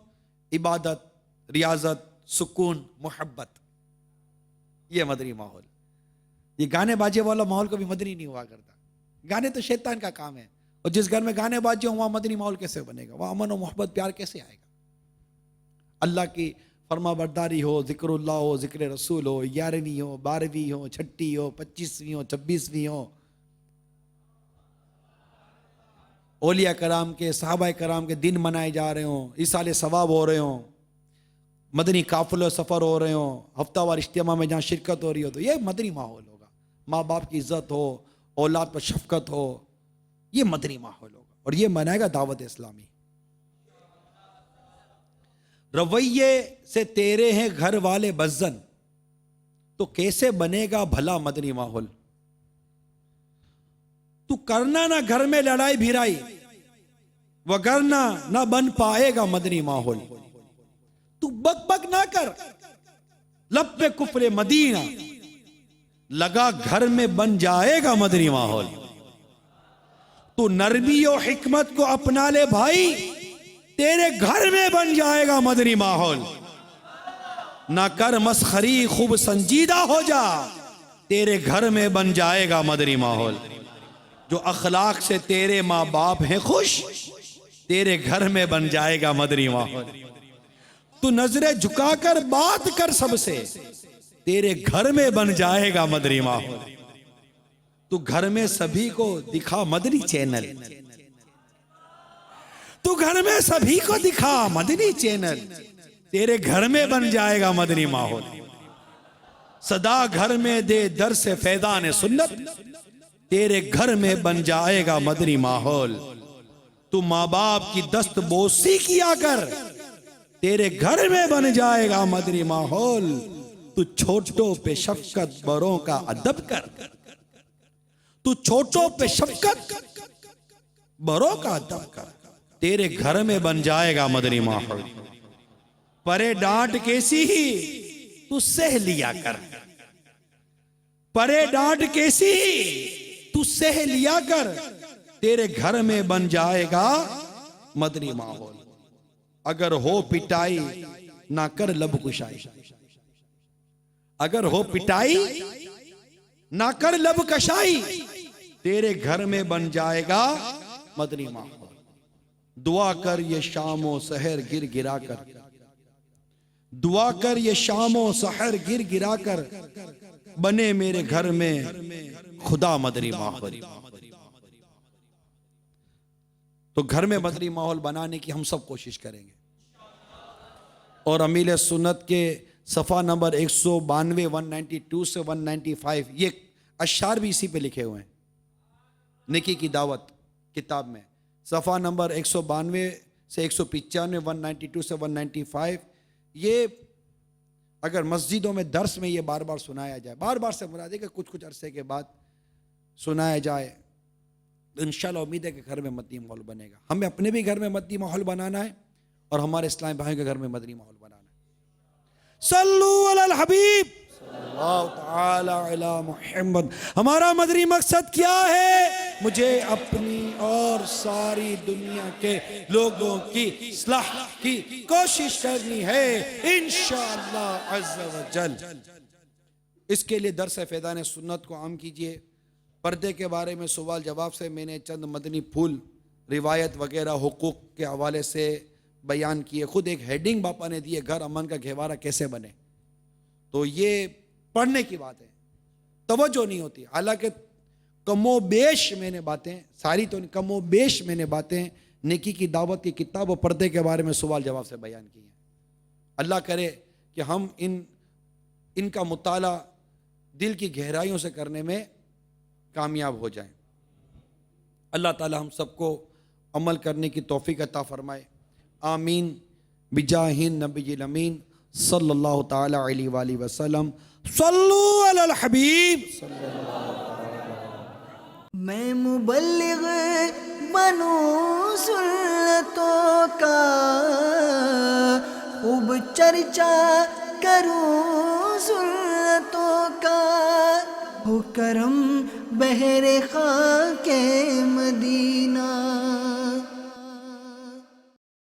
عبادت, ریاضت, سکون, محبت, یہ مدنی ماحول. یہ گانے باجے والا ماحول کبھی مدنی نہیں ہوا کرتا. گانے تو شیطان کا کام ہے, اور جس گھر میں گانے باجے ہوں وہاں مدنی ماحول کیسے بنے گا, وہاں امن و محبت پیار کیسے آئے گا. اللہ کی فرما برداری ہو, ذکر اللہ ہو, ذکر رسول ہو, 11ویں ہو, 12ویں ہو, 6ٹی ہو, 25ویں ہو, 26ویں ہو, اولیاء کرام کے صحابہ کرام کے دن منائے جا رہے ہوں، ایصال ثواب ہو رہے ہوں، مدنی قافلے سفر ہو رہے ہوں، ہفتہ وار اجتماع میں جہاں شرکت ہو رہی ہو، تو یہ مدنی ماحول ہوگا. ماں باپ کی عزت ہو، اولاد پر شفقت ہو، یہ مدنی ماحول ہوگا. اور یہ منائے گا دعوت اسلامی. رویے سے تیرے ہیں گھر والے بزن، تو کیسے بنے گا بھلا مدنی ماحول. تو کرنا نہ گھر میں لڑائی بھیرائی، وگرنہ نہ بن پائے گا مدنی ماحول. تو بک بک نہ کر، لب پہ کفر مدینہ لگا، گھر میں بن جائے گا مدنی ماحول. تو نرمی و حکمت کو اپنا لے بھائی، تیرے گھر میں بن جائے گا مدنی ماحول. نہ کر مسخری، خوب سنجیدہ ہو جا، تیرے گھر میں بن جائے گا مدنی ماحول. جو اخلاق سے تیرے ماں باپ ہیں خوش، تیرے گھر میں بن جائے گا مدنی ماحول. تو نظریں جھکا کر بات کر سب سے، تیرے گھر میں بن جائے گا مدنی ماحول. تو گھر میں سبھی کو دکھا مدنی چینل، تو گھر میں سبھی کو دکھا مدنی چینل، تیرے گھر میں بن جائے گا مدنی ماحول. صدا گھر میں دے درس فیضان سنت، تیرے گھر میں بن جائے گا مدنی ماحول. تو ماں باپ کی دست بوسی کیا کر، تیرے گھر میں بن جائے گا مدنی ماحول. تو چھوٹوں پہ شفقت، بڑوں کا ادب کر، تو چھوٹوں پہ شفقت، بڑوں کا ادب کر، تیرے گھر میں بن جائے گا مدنی ماحول. پرے ڈانٹ کیسی ہی تو سہ لیا کر، پرے ڈانٹ کیسی ہی تو سہ لیا کر، تیرے گھر میں بن جائے گا مدنی ماحول. اگر ہو پٹائی نہ کر لب کشائی، اگر ہو پٹائی نہ کر لب کشائی، تیرے گھر میں بن جائے گا مدنی ماحول. دعا کر یہ شام و سحر گر گرا کر، دعا کر یہ شام و سحر گر گرا کر، بنے میرے گھر میں خدا مدنی ماحول. تو گھر میں مدنی ماحول بنانے کی ہم سب کوشش کریں گے. اور امیل سنت کے صفحہ نمبر 192 192 سے 195 یہ اشعار بھی اسی پہ لکھے ہوئے ہیں. نیکی کی دعوت کتاب میں صفحہ نمبر 192 سے 195 192 سے 195 یہ اگر مسجدوں میں درس میں یہ بار بار سنایا جائے، بار بار سے مراد ہے کہ کچھ عرصے کے بعد سنایا جائے، تو انشاءاللہ امید ہے کہ گھر میں مدنی ماحول بنے گا. ہمیں اپنے بھی گھر میں مدنی ماحول بنانا ہے اور ہمارے اسلامی بھائیوں کے گھر میں مدنی ماحول بنانا ہے. صلو علی الحبیب صلی اللہ تعالی علی محمد. ہمارا مدنی مقصد کیا ہے؟ مجھے اپنی اور ساری دنیا کے لوگوں کی اصلاح کی کوشش کرنی ہے انشاءاللہ عز و جل. اس کے لیے درس فیضان سنت کو عام کیجئے. پردے کے بارے میں سوال جواب سے میں نے چند مدنی پھول روایت وغیرہ حقوق کے حوالے سے بیان کیے. خود ایک ہیڈنگ باپا نے دی ہے، گھر امن کا گہوارہ کیسے بنے. تو یہ پڑھنے کی بات ہے، توجہ نہیں ہوتی. حالانکہ کم و بیش میں نے باتیں، ساری تو نہیں، کم و بیش میں نے باتیں نیکی کی دعوت کی کتاب و پردے کے بارے میں سوال جواب سے بیان کی ہیں. اللہ کرے کہ ہم ان کا مطالعہ دل کی گہرائیوں سے کرنے میں کامیاب ہو جائیں. اللہ تعالی ہم سب کو عمل کرنے کی توفیق عطا فرمائے. آمین بجاہ النبی الامین صلی اللہ تعالی علیہ وآلہ وسلم. صلو علی الحبیب. میں مبلغ بنوں سنتوں کا، خوب چرچا کروں سنتوں کا، ہو کرم بہر خاک مدینہ.